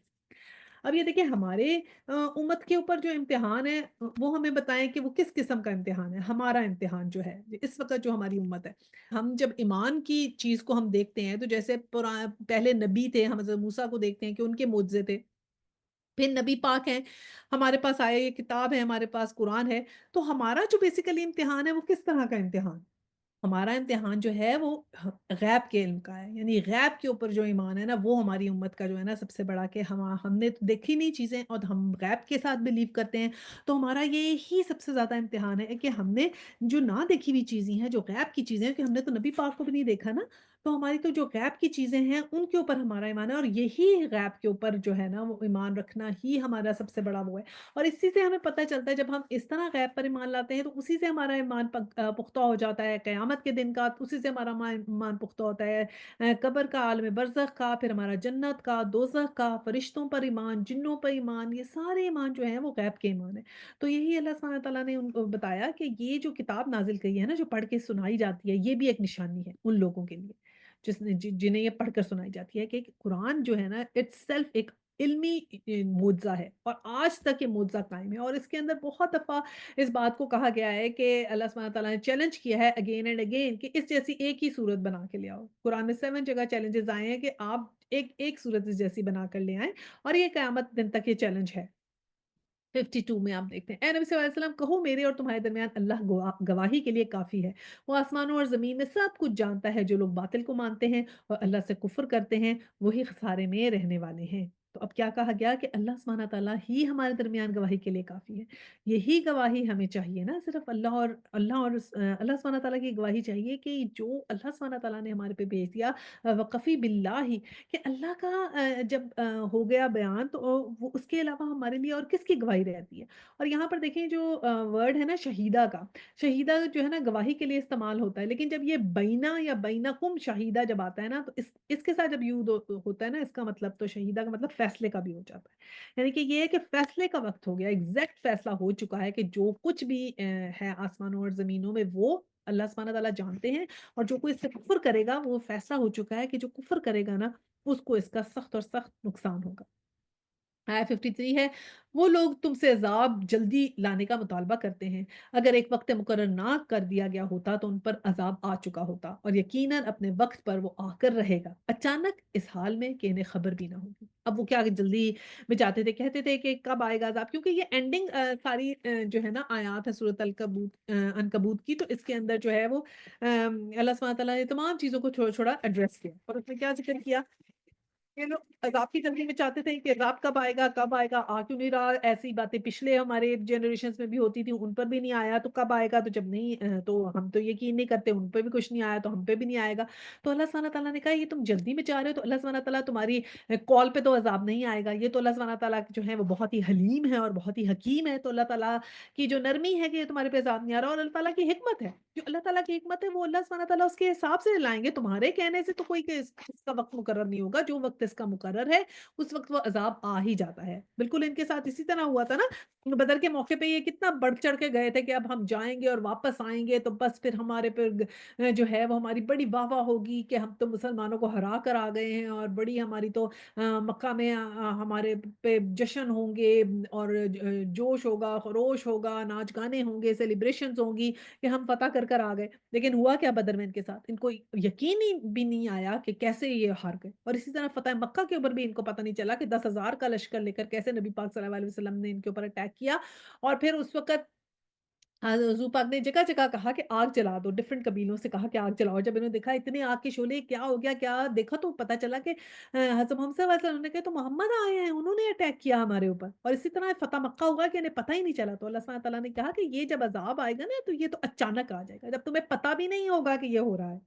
अब ये देखिए हमारे उम्मत के ऊपर जो इम्तिहान है, वो हमें बताएँ कि वो किस किस्म का इम्तिहान है? हमारा इम्तिहान जो है, इस वक़्त जो हमारी उम्मत है। हम जब ईमान की चीज़ को हम देखते हैं तो जैसे पहले नबी थे, हम हज़रत मूसा को देखते हैं कि उनके मुअज़्ज़े थे। फिर नबी पाक हैं, हमारे पास आया ये किताब है, हमारे पास कुरान है। तो हमारा जो बेसिकली इम्तिहान है वो किस तरह का इम्तिहान? हमारा इम्तिहान जो है वो गैब के इल्म का है, यानी गैब के ऊपर जो ईमान है ना वो हमारी उम्मत का जो है ना सबसे बड़ा, कि हमने तो देखी नहीं चीज़ें और हम गैब के साथ बिलीव करते हैं। तो हमारा ये ही सबसे ज़्यादा इम्तिहान है कि हमने जो ना देखी हुई चीज़ें हैं, जो गैब की चीज़ें हैं, कि हमने तो नबी पाक को भी नहीं देखा ना, तो हमारी तो जो गैब की चीज़ें हैं उनके ऊपर हमारा ईमान है, और यही गैब के ऊपर जो है ना वो ईमान रखना ही हमारा सबसे बड़ा वो है। और इसी से हमें पता चलता है, जब हम इस तरह गैब पर ईमान लाते हैं तो उसी से हमारा ईमान पुख्ता हो जाता है, क़यामत के दिन का उसी से हमारा ईमान पुख्ता होता है, कब्र का, आलम बरज़ख का, फिर हमारा जन्नत का, दोज़ख का, फ़रिश्तों पर ईमान, जिन्नों पर ईमान, ये सारे ईमान जो हैं वो गैब के ईमान हैं। तो यही अल्लाह सुब्हानह तआला ने उनको बताया कि ये जो किताब नाज़िल की है ना, जो पढ़ के सुनाई जाती है, ये भी एक निशानी है उन लोगों के लिए, जिन्हें ये पढ़कर सुनाई जाती है कि कुरान जो है ना इट्सेल्फ एक इल्मी मुअज़्ज़ा है, और आज तक ये मुअज़्ज़ा कायम है। और इसके अंदर बहुत दफ़ा इस बात को कहा गया है कि अल्लाह सुब्हानह तआला ने चैलेंज किया है अगेन एंड अगेन कि इस जैसी एक ही सूरत बना के ले आओ। कुरान में 7 जगह चैलेंजेस आए हैं कि आप एक एक सूरत इस जैसी बना कर ले आएँ, और ये क़यामत दिन तक ये चैलेंज है। 52 में आप देखते हैं, "ऐ नबी सल्लल्लाहु अलैहि वसल्लम, कहो मेरे और तुम्हारे दरमियान अल्लाह गवाही के लिए काफ़ी है। वो आसमानों और ज़मीन में सब कुछ जानता है। जो लोग बातिल को मानते हैं और अल्लाह से कुफ़्र करते हैं, वही खसारे में रहने वाले हैं।" तो अब क्या कहा गया कि अल्लाह सुब्हानह तआला ही हमारे दरमियान गवाही के लिए काफ़ी है। यही गवाही हमें चाहिए ना, सिर्फ़ अल्लाह सुब्हानह तआला की गवाही चाहिए कि जो अल्लाह सुब्हानह तआला ने हमारे पे भेज दिया, वक़फ़ी बिल्लाहि, कि अल्लाह का जब हो गया बयान तो वो उसके अलावा हमारे लिए और किसकी गवाही रहती है। और यहाँ पर देखें जो वर्ड है ना शहीदा का, शहीदा जो है ना गवाही के लिए इस्तेमाल होता है, लेकिन जब ये बैना या बैनकुम शहीदा जब आता है ना, तो इसके साथ जब यूज़ होता है ना, इसका मतलब तो शहीदा का मतलब फैसले का भी हो जाता है। यानी कि ये है कि फैसले का वक़्त हो गया, एग्ज़ैक्ट फैसला हो चुका है कि जो कुछ भी है आसमानों और ज़मीनों में वो अल्लाह सुब्हानहू व तआला जानते हैं और जो कोई इससे कुफ़्र करेगा वो फैसला हो चुका है कि जो कुफ़्र करेगा ना, उसको इसका सख्त और सख्त नुकसान होगा। आया 53 है, वो लोग तुमसे अज़ाब जल्दी लाने का मुतालबा करते हैं। अगर एक वक़्त मुकर्रर ना कर दिया गया होता तो उन पर अज़ाब आ चुका होता और यकीनन अपने वक़्त पर वो आकर रहेगा। अचानक इस हाल में कि इन्हें खबर भी ना होगी। अब वो क्या जल्दी में चाहते थे, कहते थे कि कब आएगा अज़ाब क्योंकि ये एंडिंग सारी जो है ना आयात है सूरत अनकबूत की तो इसके अंदर जो है वो अल्लाह सुब्हानहू व तआला ने तमाम चीज़ों को छोड़ा-छोड़ा एड्रेस किया और उसमें क्या ज़िक्र किया ये लोग अज़ाब की जल्दी में चाहते थे कि अज़ाब कब आएगा, आ क्यों नहीं रहा? ऐसी बातें पिछले हमारे जनरेशंस में भी होती थी, उन पर भी नहीं आया, तो कब आएगा? तो जब नहीं तो हम तो यकीन नहीं करते, उन पे भी कुछ नहीं आया, तो हम पे भी नहीं आएगा। तो अल्लाह सुब्हानहू तआला ने कहा, "ये तुम जल्दी में चाह रहे हो, तो अल्लाह सुब्हानहू तआला तुम्हारी कॉल पे तो अज़ाब नहीं आएगा। ये तो अल्लाह सुब्हानहू तआला जो है, वो बहुत ही हलीम है और बहुत ही हकीम है, तो अल्लाह तआला की जो नरमी है कि ये तुम्हारे पे अज़ाब नहीं आ रहा और अल्लाह ताला की हिकमत है। जो अल्लाह ताला की हिकमत है वो अल्लाह सुब्हानहू तआला उसके हिसाब से लाएँगे, तुम्हारे कहने से तो कोई के इसका वक़्त मुकर्रर नहीं होगा, जो वक़्त इसका मुकर्रर है, उस वक़्त वो अज़ाब आ ही जाता है। बिल्कुल इनके साथ इसी तरह हुआ था ना, बदर के मौके पे ये कितना बढ़-चढ़ के गए थे कि अब हम जाएँगे और वापस आएँगे तो बस फिर हमारे पे जो है वो हमारी बड़ी वाह-वाह होगी कि हम तो मुसलमानों को हरा कर आ गए हैं और बड़ी हमारी तो मक्का में हमारे पे जश्न होंगे और जोश होगा, खरोश होगा, नाच-गाने होंगे, सेलिब्रेशंस होंगी कि हम फ़तह कर आ गए। लेकिन हुआ क्या बदर में इनके साथ? इनको यकीन ही भी नहीं आया कि कैसे ये हार गए और इसी तरह फ़तह मक्का के ऊपर भी इनको पता नहीं चला कि 10,000 का लश्कर लेकर कैसे नबी पाक सल्लल्लाहु अलैहि वसल्लम ने इनके ऊपर अटैक किया और फिर उस वक़्त हुज़ूर पाक ने जगह-जगह कहा कि आग जला दो, डिफरेंट कबीलों से कहा कि आग जलाओ। जब इन्होंने देखा इतने आग के शोले क्या हो गया, क्या देखा तो पता चला कि हज़रत मोहम्मद सल्लल्लाहु अलैहि वसल्लम ने कहा तो मोहम्मद आए हैं, उन्होंने अटैक किया हमारे ऊपर और इसी तरह फ़तह मक्का हुआ कि इन्हें पता ही नहीं चला। तो अल्लाह सुब्हानहू तआला ने कहा कि ये जब अज़ाब आएगा ना, तो ये तो अचानक आ जाएगा, जब तुम्हें पता भी नहीं होगा कि ये हो रहा है।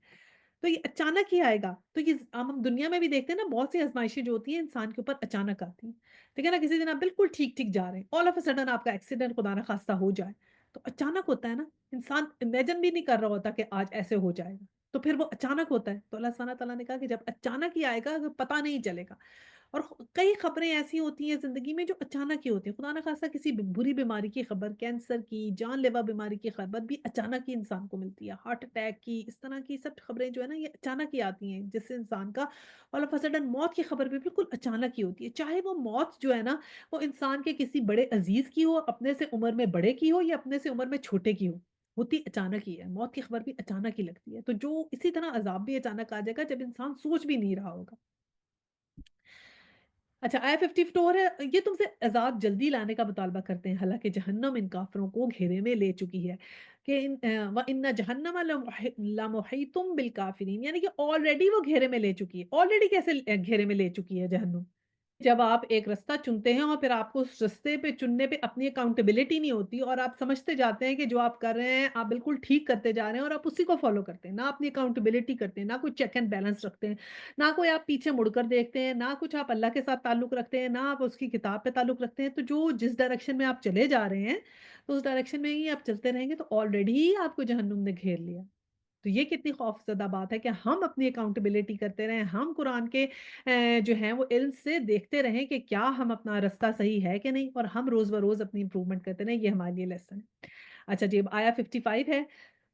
तो ये अचानक ही आएगा। तो ये हम दुनिया में भी देखते हैं ना बहुत सी आज़माइशें जो होती हैं इंसान के ऊपर अचानक आती हैं। ठीक है ना? किसी दिन आप बिल्कुल ठीक-ठीक जा रहे हैं, ऑल ऑफ अ सडन आपका एक्सीडेंट खुदा ना ख़ास्ता हो जाए, तो अचानक होता है ना, इंसान इमेजिन भी नहीं कर रहा होता कि आज ऐसे हो जाएगा। तो फिर वो अचानक होता है। तो अल्लाह सुब्हानहू तआला ने कहा कि जब अचानक ही आएगा तो पता नहीं चलेगा। और कई खबरें ऐसी होती हैं ज़िंदगी में जो अचानक ही होती हैं। खुदा ना ख़ास्ता किसी बुरी बीमारी की खबर, कैंसर की, जानलेवा बीमारी की खबर भी अचानक ही इंसान को मिलती है। हार्ट अटैक की, इस तरह की सब खबरें जो है ना ये अचानक ही आती हैं, जिससे इंसान का ऑल ऑफ अ सडन मौत की खबर भी बिल्कुल अचानक ही होती है। चाहे वो मौत जो है ना, वो इंसान के किसी बड़े अज़ीज़ की हो, अपने से उम्र में बड़े की हो या अपने से उम्र में छोटे की हो, होती अचानक ही है। मौत की खबर भी अचानक ही लगती है। तो जो इसी तरह अज़ाब भी अचानक आ जाएगा जब इंसान सोच भी नहीं रहा होगा। अच्छा आया 54 है, ये तुमसे अज़ाब जल्दी लाने का मुतालबा करते हैं, हालाँकि जहन्नम इन काफ़िरों को घेरे में ले चुकी है कि व इन्ना जहन्नम लमुहीतुम बिल-काफ़िरीन यानी कि ऑलरेडी वो घेरे में ले चुकी है। ऑलरेडी कैसे घेरे में ले चुकी है जहन्नुम? जब आप एक रास्ता चुनते हैं और फिर आपको उस रास्ते पे चुनने पे अपनी अकाउंटेबिलिटी नहीं होती और आप समझते जाते हैं कि जो आप कर रहे हैं, आप बिल्कुल ठीक करते जा रहे हैं और आप उसी को फ़ॉलो करते हैं। ना अपनी अकाउंटेबिलिटी करते हैं, ना कोई चेक एंड बैलेंस रखते हैं, ना कोई आप पीछे मुड़कर देखते हैं, ना कुछ आप अल्लाह के साथ ताल्लुक़ रखते हैं, ना आप उसकी किताब पे ताल्लुक़ रखते हैं। तो जो जिस डायरेक्शन में आप चले जा रहे हैं, तो उस डायरेक्शन में ही आप चलते रहेंगे तो ऑलरेडी ही आपको जहन्नुम ने घेर लिया। तो ये कितनी खौफ़ज़दा बात है कि हम अपनी अकाउंटेबिलिटी करते रहें, हम कुरान के जो हैं वो इल्म से देखते रहें कि क्या हम अपना रास्ता सही है कि नहीं और हम रोज़ ब रोज़ अपनी इम्प्रूवमेंट करते रहें, ये हमारे लिए लेसन है। अच्छा जी, अब आया 55 है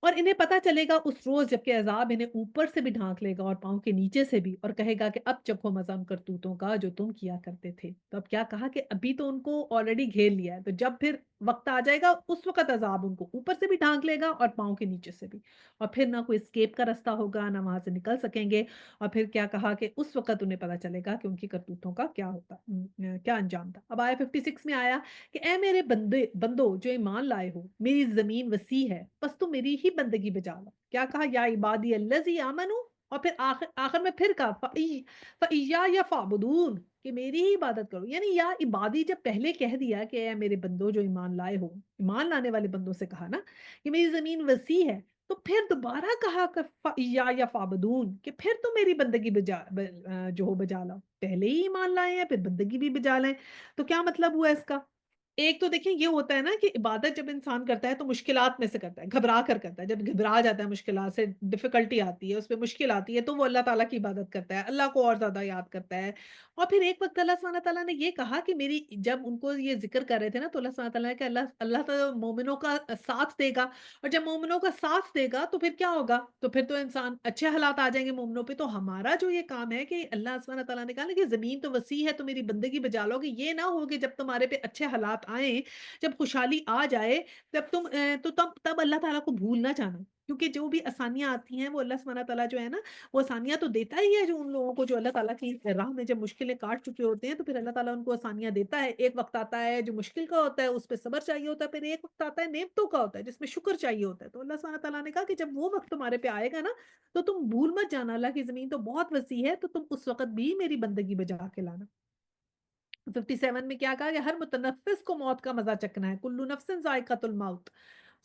और इन्हें पता चलेगा उस रोज़ जबकि अज़ाब इन्हें ऊपर से भी ढाँक लेगा और पाँव के नीचे से भी और कहेगा कि अब चखो मज़ा उन करतूतों का जो तुम किया करते थे। तो अब क्या कहा कि अभी तो उनको ऑलरेडी घेर लिया है, तो जब फिर वक़्त आ जाएगा उस वक़्त अज़ाब उनको ऊपर से भी ढाँक लेगा और पाँव के नीचे से भी। और फिर ना कोई एस्केप का रास्ता होगा, ना वहाँ से निकल सकेंगे और फिर क्या कहा कि उस वक़्त उन्हें पता चलेगा कि उनकी करतूतों का क्या होता क्या अंजाम था। अब आया 56 में आया कि ऐ मेरे बंदो जो ईमान लाए हो, मेरी ज़मीन वसी है, बस तुम मेरी ही बंदगी बजा लो। क्या कहा या इबादी अल्लज़ी आमनू और फिर आखिर आखिर में फिर कहा फ़इय्याया फ़अबुदून कि मेरी ही इबादत करो। यानी या इबादी जब पहले कह दिया कि ऐ मेरे बंदो जो ईमान लाए हो, ईमान लाने वाले बंदों से कहा ना कि मेरी ज़मीन वसी है, तो फिर दोबारा कहा क फ़इय्याया फ़अबुदून कि फिर तुम मेरी बंदगी जो हो बजा लाओ। पहले ही ईमान लाए हैं, फिर बंदगी भी बजा लें, तो क्या मतलब हुआ इसका? एक तो देखिए ये होता है ना कि इबादत जब इंसान करता है तो मुश्किलात में से करता है, घबरा कर करता है। जब घबरा जाता है मुश्किलात से, डिफ़िकल्टी आती है, उसमें मुश्किल आती है, तो वो अल्लाह ताला की इबादत करता है, अल्लाह को और ज़्यादा याद करता है। और फिर एक वक़्त अल्लाह सुब्हानहू तआला ने ये कहा कि मेरी जब उनको ये ज़िक्र कर रहे थे ना, तो अल्लाह सुब्हानहू तआला ने कहा अल्लाह अल्लाह तो मोमिनों का साथ देगा, और जब मोमिनों का साथ देगा तो फिर क्या होगा? तो फिर तो इंसान अच्छे हालात आ जाएँगे मोमिनों पे। तो हमारा जो ये काम है कि अल्लाह सुब्हानहू तआला ने कहा ना कि ज़मीन तो वसी है, तो मेरी बंदगी बजा लोगे। ये ना हो कि जब तुम्हारे पे अच्छे हालात आएँ, जब खुशहाली आ जाए, तब तो तब अल्लाह ताला को भूल ना जाना। क्योंकि जो भी आसानियाँ आती हैं वो अल्लाह सुब्हानहू तआला जो है ना, वो आसानियाँ तो देता ही है जो उन लोगों को जो अल्लाह ताला की राह में जब मुश्किलें काट चुके होते हैं, तो फिर अल्लाह ताला उनको आसानियाँ देता है। एक वक़्त आता है जो मुश्किल का होता है, उस पे सब्र चाहिए होता है, फिर एक वक़्त आता है नेमतों का होता है, जिसमें शुक्र चाहिए होता है। तो अल्लाह सुब्हानहू तआला ने कहा कि जब वो वक़्त तुम्हारे पे आएगा ना, तो तुम भूल मत जाना, अल्लाह की ज़मीन तो बहुत वसी है, तो तुम उस वक़्त भी मेरी बंदगी बजा के लाना। 57 में क्या कहा कि हर मुतनफ़िस को मौत का मज़ा चखना है, कुल्लु नफ्सिन ज़ाइक़तुल मौत,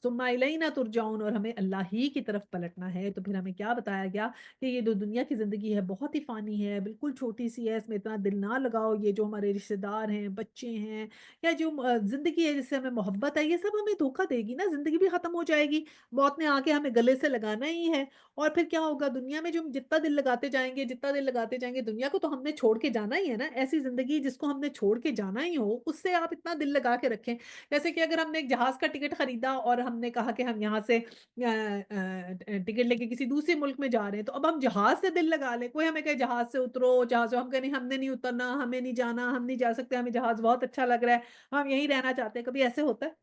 सुम्मा इलैना तुरजाऊन, और हमें अल्लाह ही की तरफ पलटना है। तो फिर हमें क्या बताया गया कि ये जो दुनिया की ज़िंदगी है बहुत ही फ़ानी है, बिल्कुल छोटी-सी है, इसमें इतना दिल ना लगाओ। ये जो हमारे रिश्तेदार हैं, बच्चे हैं, या जो ज़िंदगी है जिससे हमें मोहब्बत है, ये सब हमें धोखा देगी ना, ज़िंदगी भी ख़त्म हो जाएगी। मौत ने आके हमें गले से लगाना ही है, और फिर क्या होगा दुनिया में, जो हम जितना दिल लगाते जाएँगे, जितना दिल लगाते जाएँगे, दुनिया को तो हमने छोड़ के जाना ही है ना। ऐसी ज़िंदगी जिसको हमने छोड़ के जाना ही हो, उससे आप इतना दिल लगा के रखें। जैसे कि अगर हमने एक जहाज़ का टिकट खरीदा और हमने कहा कि हम यहाँ से टिकट लेके किसी दूसरे मुल्क में जा रहे हैं, तो अब हम जहाज़ से दिल लगा लें। कोई हमें कहे जहाज़ से उतरो, जहाज़ से, हम कहें नहीं हमने नहीं उतरना, हमें नहीं जाना, हम नहीं जा सकते, हमें जहाज़ बहुत अच्छा लग रहा है, हम यहीं रहना चाहते हैं। कभी ऐसे होता है?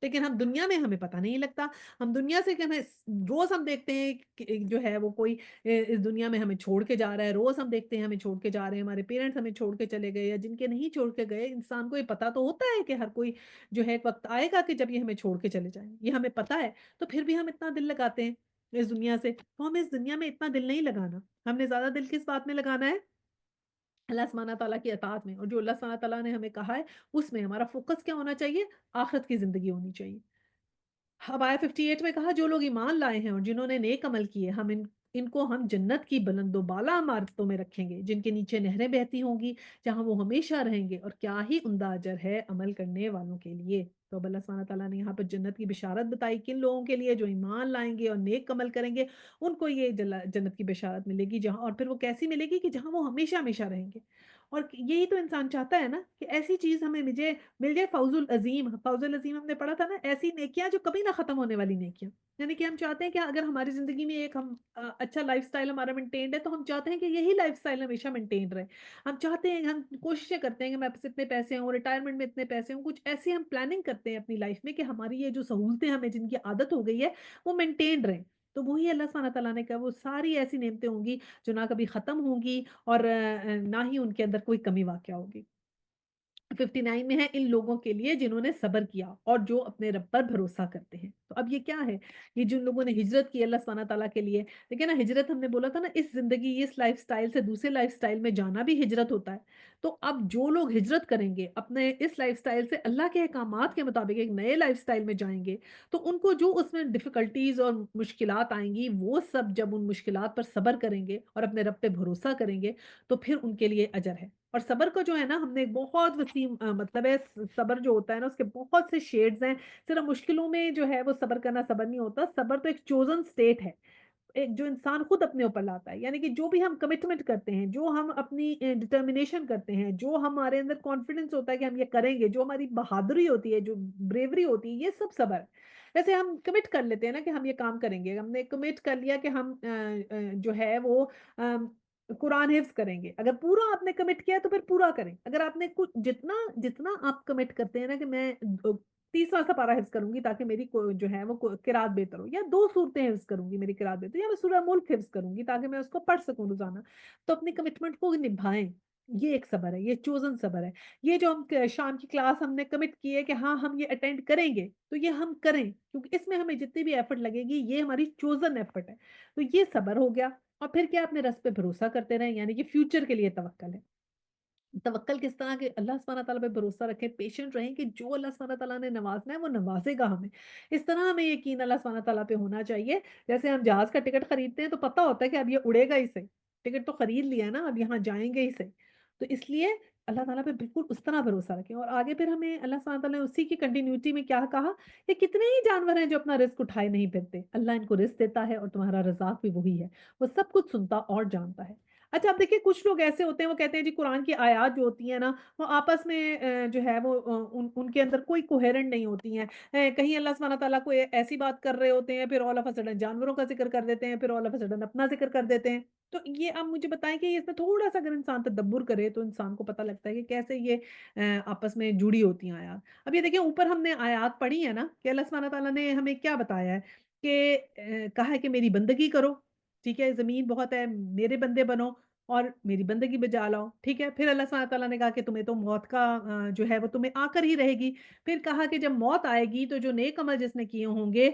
लेकिन हम दुनिया में हमें पता नहीं लगता। हम दुनिया से कि हमें रोज़ हम देखते हैं कि जो है वो कोई इस दुनिया में हमें छोड़ के जा रहा है। रोज़ हम देखते हैं हमें छोड़ के जा रहे हैं, हमारे पेरेंट्स हमें छोड़ के चले गए, या जिनके नहीं छोड़ के गए, इंसान को ये पता तो होता है कि हर कोई जो है एक वक़्त आएगा कि जब ये हमें छोड़ के चले जाएँगे। ये हमें पता है, तो फिर भी हम इतना दिल लगाते हैं इस दुनिया से। तो हमें इस दुनिया में इतना दिल नहीं लगाना। हमने ज़्यादा दिल किस बात में लगाना है? अल्लाह सुब्हानहू तआला की अताअत में, और जो अल्लाह सुब्हानहू तआला ने हमें कहा है, उसमें हमारा फ़ोकस क्या होना चाहिए? आखिरत की ज़िंदगी होनी चाहिए। अब आया 58 में कहा जो लोग ईमान लाए हैं और जिन्होंने नेक अमल किए, इनको हम जन्नत की बुलंदो-बाला इमारतों में रखेंगे, जिनके नीचे नहरें बहती होंगी, जहाँ वो हमेशा रहेंगे, और क्या ही उम्दा अजर है अमल करने वालों के लिए। तो अब अल्लाह सुब्हानहू तआला ने यहाँ पर जन्नत की बिशारत बताई किन लोगों के लिए, जो ईमान लाएँगे और नेक अमल करेंगे, उनको ये जन्नत की बिशारत मिलेगी, जहाँ, और फिर वो कैसी मिलेगी कि जहाँ वो हमेशा-हमेशा रहेंगे। और यही तो इंसान चाहता है ना कि ऐसी चीज़ हमें मिल जाए फौजुल अज़ीम। फौजुल अज़ीम हमने पढ़ा था ना, ऐसी नेकियाँ जो कभी ना ख़त्म होने वाली नेकियाँ। यानी कि हम चाहते हैं कि अगर हमारी ज़िंदगी में एक अच्छा लाइफ़स्टाइल हमारा मेंटेन्ड है, तो हम चाहते हैं कि यही लाइफ़स्टाइल हमेशा मेंटेन रहे। हम चाहते हैं, हम कोशिशें करते हैं कि मेरे पास इतने पैसे हों, रिटायरमेंट में इतने पैसे हों, कुछ ऐसी हम प्लानिंग करते हैं अपनी लाइफ़ में कि हमारी ये जो सहूलतें हमें जिनकी आदत हो गई है, वो मेंटेन रहें। तो वही अल्लाह सुब्हानहू तआला ने कहा वो सारी ऐसी नेमतें होंगी जो ना कभी ख़त्म होंगी, और ना ही उनके अंदर कोई कमी वाक़या होगी। 59 में है इन लोगों के लिए जिन्होंने सब्र किया और जो अपने रब पर भरोसा करते हैं। तो अब ये क्या है? ये जिन लोगों ने हिजरत की अल्लाह सुब्हानहू तआला के लिए, देखिए ना, हिजरत हमने बोला था ना, इस ज़िंदगी, इस लाइफ़स्टाइल से दूसरे लाइफ़स्टाइल में जाना भी हिजरत होता है। तो अब जो लोग हिजरत करेंगे, अपने इस लाइफ़स्टाइल से अल्लाह के अहकामात के मुताबिक एक नए लाइफ़स्टाइल में जाएँगे, तो उनको जो उसमें डिफ़िकल्टीज़ और मुश्किलात आएँगी, वो सब जब उन मुश्किलात पर सब्र करेंगे और अपने रब पे भरोसा करेंगे, तो फिर उनके लिए अजर है। और सब्र का जो है ना, हमने एक बहुत वसीम मतलब है, सब्र जो होता है ना, उसके बहुत से शेड्स हैं। सिर्फ मुश्किलों में जो है वो सब्र करना सब्र नहीं होता। सब्र तो एक चोज़न स्टेट है। एक जो इंसान खुद अपने ऊपर लाता है, यानी कि जो भी हम कमिटमेंट करते हैं, जो हम अपनी डिटर्मिनेशन करते हैं, जो हमारे अंदर कॉन्फिडेंस होता है कि हम ये करेंगे, जो हमारी बहादुरी होती है, जो ब्रेवरी होती है, ये सब सब्र है। वैसे हम कमिट कर लेते हैं ना कि हम ये काम करेंगे, हमने कमिट कर लिया कि हम जो है वो कुरान हिफ्ज़ करेंगे। अगर पूरा आपने कमिट किया है तो फिर पूरा करें। अगर आपने कुछ जितना जितना आप कमिट करते हैं ना कि मैं 30वां सा पारा हिफ्ज़ करूँगी ताकि मेरी को जो है वो को किरात बेहतर हो, या 2 सूरतें हिफ्ज़ करूँगी मेरी किरात बेहतर, या मैं सूरह मुल्क हिफ्ज़ करूँगी ताकि मैं उसको पढ़ सकूँ रोज़ाना। तो अपनी कमिटमेंट को निभाएँ, ये एक सब्र है, ये चोज़न सब्र है। ये जो हम क शाम की क्लास हमने कमिट की है कि हाँ, हम ये अटेंड करेंगे, तो ये हम करें, क्योंकि इसमें हमें जितनी भी एफर्ट लगेगी, ये हमारी चोज़न एफर्ट है। तो ये सब्र हो गया। और फिर क्या, अपने रज़्क़ पे भरोसा करते रहें, यानी कि फ्यूचर के लिए तवक्कल है। तवक्कल किस तरह के, अल्लाह सुब्हानहू तआला पे भरोसा रखें, पेशेंट रहें कि जो अल्लाह सुब्हानहू तआला ने नवाज़ना है वो नवाज़ेगा हमें। इस तरह हमें यकीन अल्लाह सुब्हानहू तआला पे होना चाहिए। जैसे हम जहाज़ का टिकट खरीदते हैं तो पता होता है कि अब ये उड़ेगा ही सही। टिकट तो खरीद लिया है ना, अब यहाँ जाएँगे ही सही। तो इसलिए अल्लाह ताला पे बिल्कुल उस तरह भरोसा रखें। और आगे फिर हमें अल्लाह सुब्हानहू तआला ने उसी की कंटिन्यूटी में क्या कहा कि कितने ही जानवर हैं जो अपना रिज़्क उठाए नहीं फिरते। अल्लाह इनको रिज़्क देता है और तुम्हारा रज़ाक भी वही है। वो सब कुछ सुनता और जानता है। अच्छा, अब देखिए कुछ लोग ऐसे होते हैं, वो कहते हैं जी कुरान की आयत जो होती है ना, वो आपस में जो है वो उनके अंदर कोई कोहेरेंट नहीं होती हैं। कहीं अल्लाह सुब्हानहू तआला कोई ऐसी बात कर रहे होते हैं, फिर ऑल ऑफ अ सडन जानवरों का ज़िक्र कर देते हैं, फिर ऑल ऑफ अ सडन अपना ज़िक्र कर देते हैं। तो ये आप मुझे बताएँ कि इसमें थोड़ा-सा अगर इंसान तदब्बुर करे तो इंसान को पता लगता है कि कैसे ये आपस में जुड़ी होती हैं आयात। अब ये देखिए ऊपर हमने आयात पढ़ी है ना कि अल्लाह सुब्हानहू तआला ने हमें क्या बताया है कि कहा है कि मेरी बंदगी करो, ठीक है? ज़मीन बहुत है, मेरे बंदे बनो और मेरी बंदगी बजा लाओ, ठीक है? फिर अल्लाह सुब्हानहू तआला ने कहा कि तुम्हें तो मौत का जो है वो तुम्हें आकर ही रहेगी। फिर कहा कि जब मौत आएगी तो जो नेक अमल जिसने किए होंगे,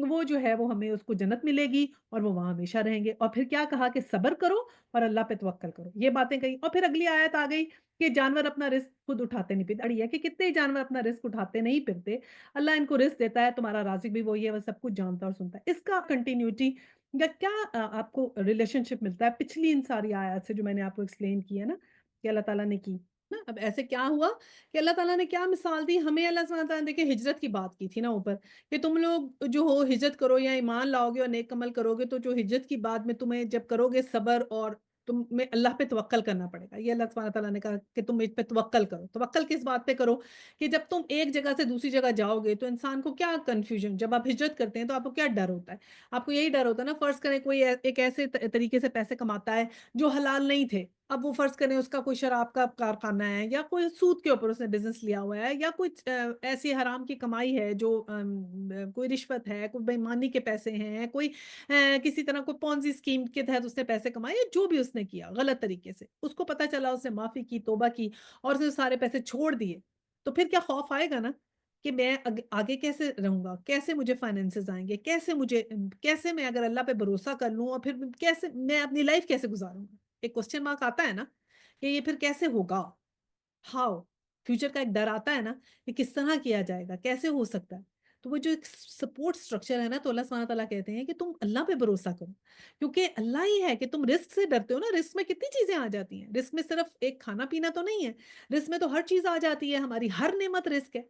वो जो है वो हमें उसको जन्नत मिलेगी और वो वहाँ हमेशा रहेंगे। और फिर क्या कहा कि सब्र करो और अल्लाह पे तवक्कल करो। ये बातें कही और फिर अगली आयत आ गई कि जानवर अपना रिज़्क खुद उठाते नहीं फिरते। अड़ी है कि कितने ही जानवर अपना रिज़्क उठाते नहीं फिरते। अल्लाह इनको रिज़्क देता है, तुम्हारा राज़िक भी वही है, वो सब कुछ जानता और सुनता है। इसका कंटिन्यूटी या क्या आपको रिलेशनशिप मिलता है पिछली इन सारी आयत से जो मैंने आपको एक्सप्लेन की है ना, कि अल्लाह ताला ने की। ना अब ऐसे क्या हुआ कि अल्लाह ताला ने क्या मिसाल दी हमें। अल्लाह सुब्हानहू तआला ने देखिए हिजरत की बात की थी ना ऊपर, कि तुम लोग जो हो हिजरत करो या ईमान लाओगे और नेक अमल करोगे, तो जो हिजरत की बाद में तुम्हें जब करोगे सब्र और तुम्हें अल्लाह पे तवक्कल करना पड़ेगा। ये अल्लाह सुब्हानहू तआला ने कहा कि तुम इस पे तवक्कल करो। तवक्कल किस बात पे करो कि जब तुम एक जगह से दूसरी जगह जाओगे तो इंसान को क्या कन्फ्यूजन, जब आप हिजरत करते हैं तो आपको क्या डर होता है? आपको यही डर होता है ना, फ़र्ज़ करें कोई एक ऐसे तरीके से पैसे कमाता है जो हलाल नहीं थे। अब वो फ़र्ज़ करें उसका कोई शराब का कारख़ाना है या कोई सूद के ऊपर उसने बिज़नेस लिया हुआ है या कुछ ऐसी हराम की कमाई है जो कोई रिश्वत है, कोई बेईमानी के पैसे हैं, कोई किसी तरह कोई पोंज़ी स्कीम के तहत उसने पैसे कमाए या जो भी उसने किया गलत तरीके से। उसको पता चला उसने माफ़ी की, तौबा की और उसने सारे पैसे छोड़ दिए। तो फिर क्या खौफ़ आएगा ना कि मैं आगे कैसे रहूँगा? कैसे मुझे फाइनेंसेस आएँगे? कैसे मैं अगर अल्लाह पे भरोसा कर लूँ और फिर कैसे मैं अपनी लाइफ़ कैसे गुज़ारूँगा? एक क्वेश्चन मार्क आता है ना कि ये फिर कैसे होगा? हाउ? फ्यूचर का एक डर आता है ना, ये किस तरह किया जाएगा? कैसे हो सकता है? तो वो जो एक सपोर्ट स्ट्रक्चर है ना, तो अल्लाह सुब्हानहू तआला कहते हैं कि तुम अल्लाह पे भरोसा करो। क्योंकि अल्लाह ही है कि तुम रिस्क से डरते हो ना, रिस्क में कितनी चीज़ें आ जाती हैं। रिस्क में सिर्फ़ एक खाना-पीना तो नहीं है, रिस्क में तो हर चीज़ आ जाती है, हमारी हर नेमत रिस्क है।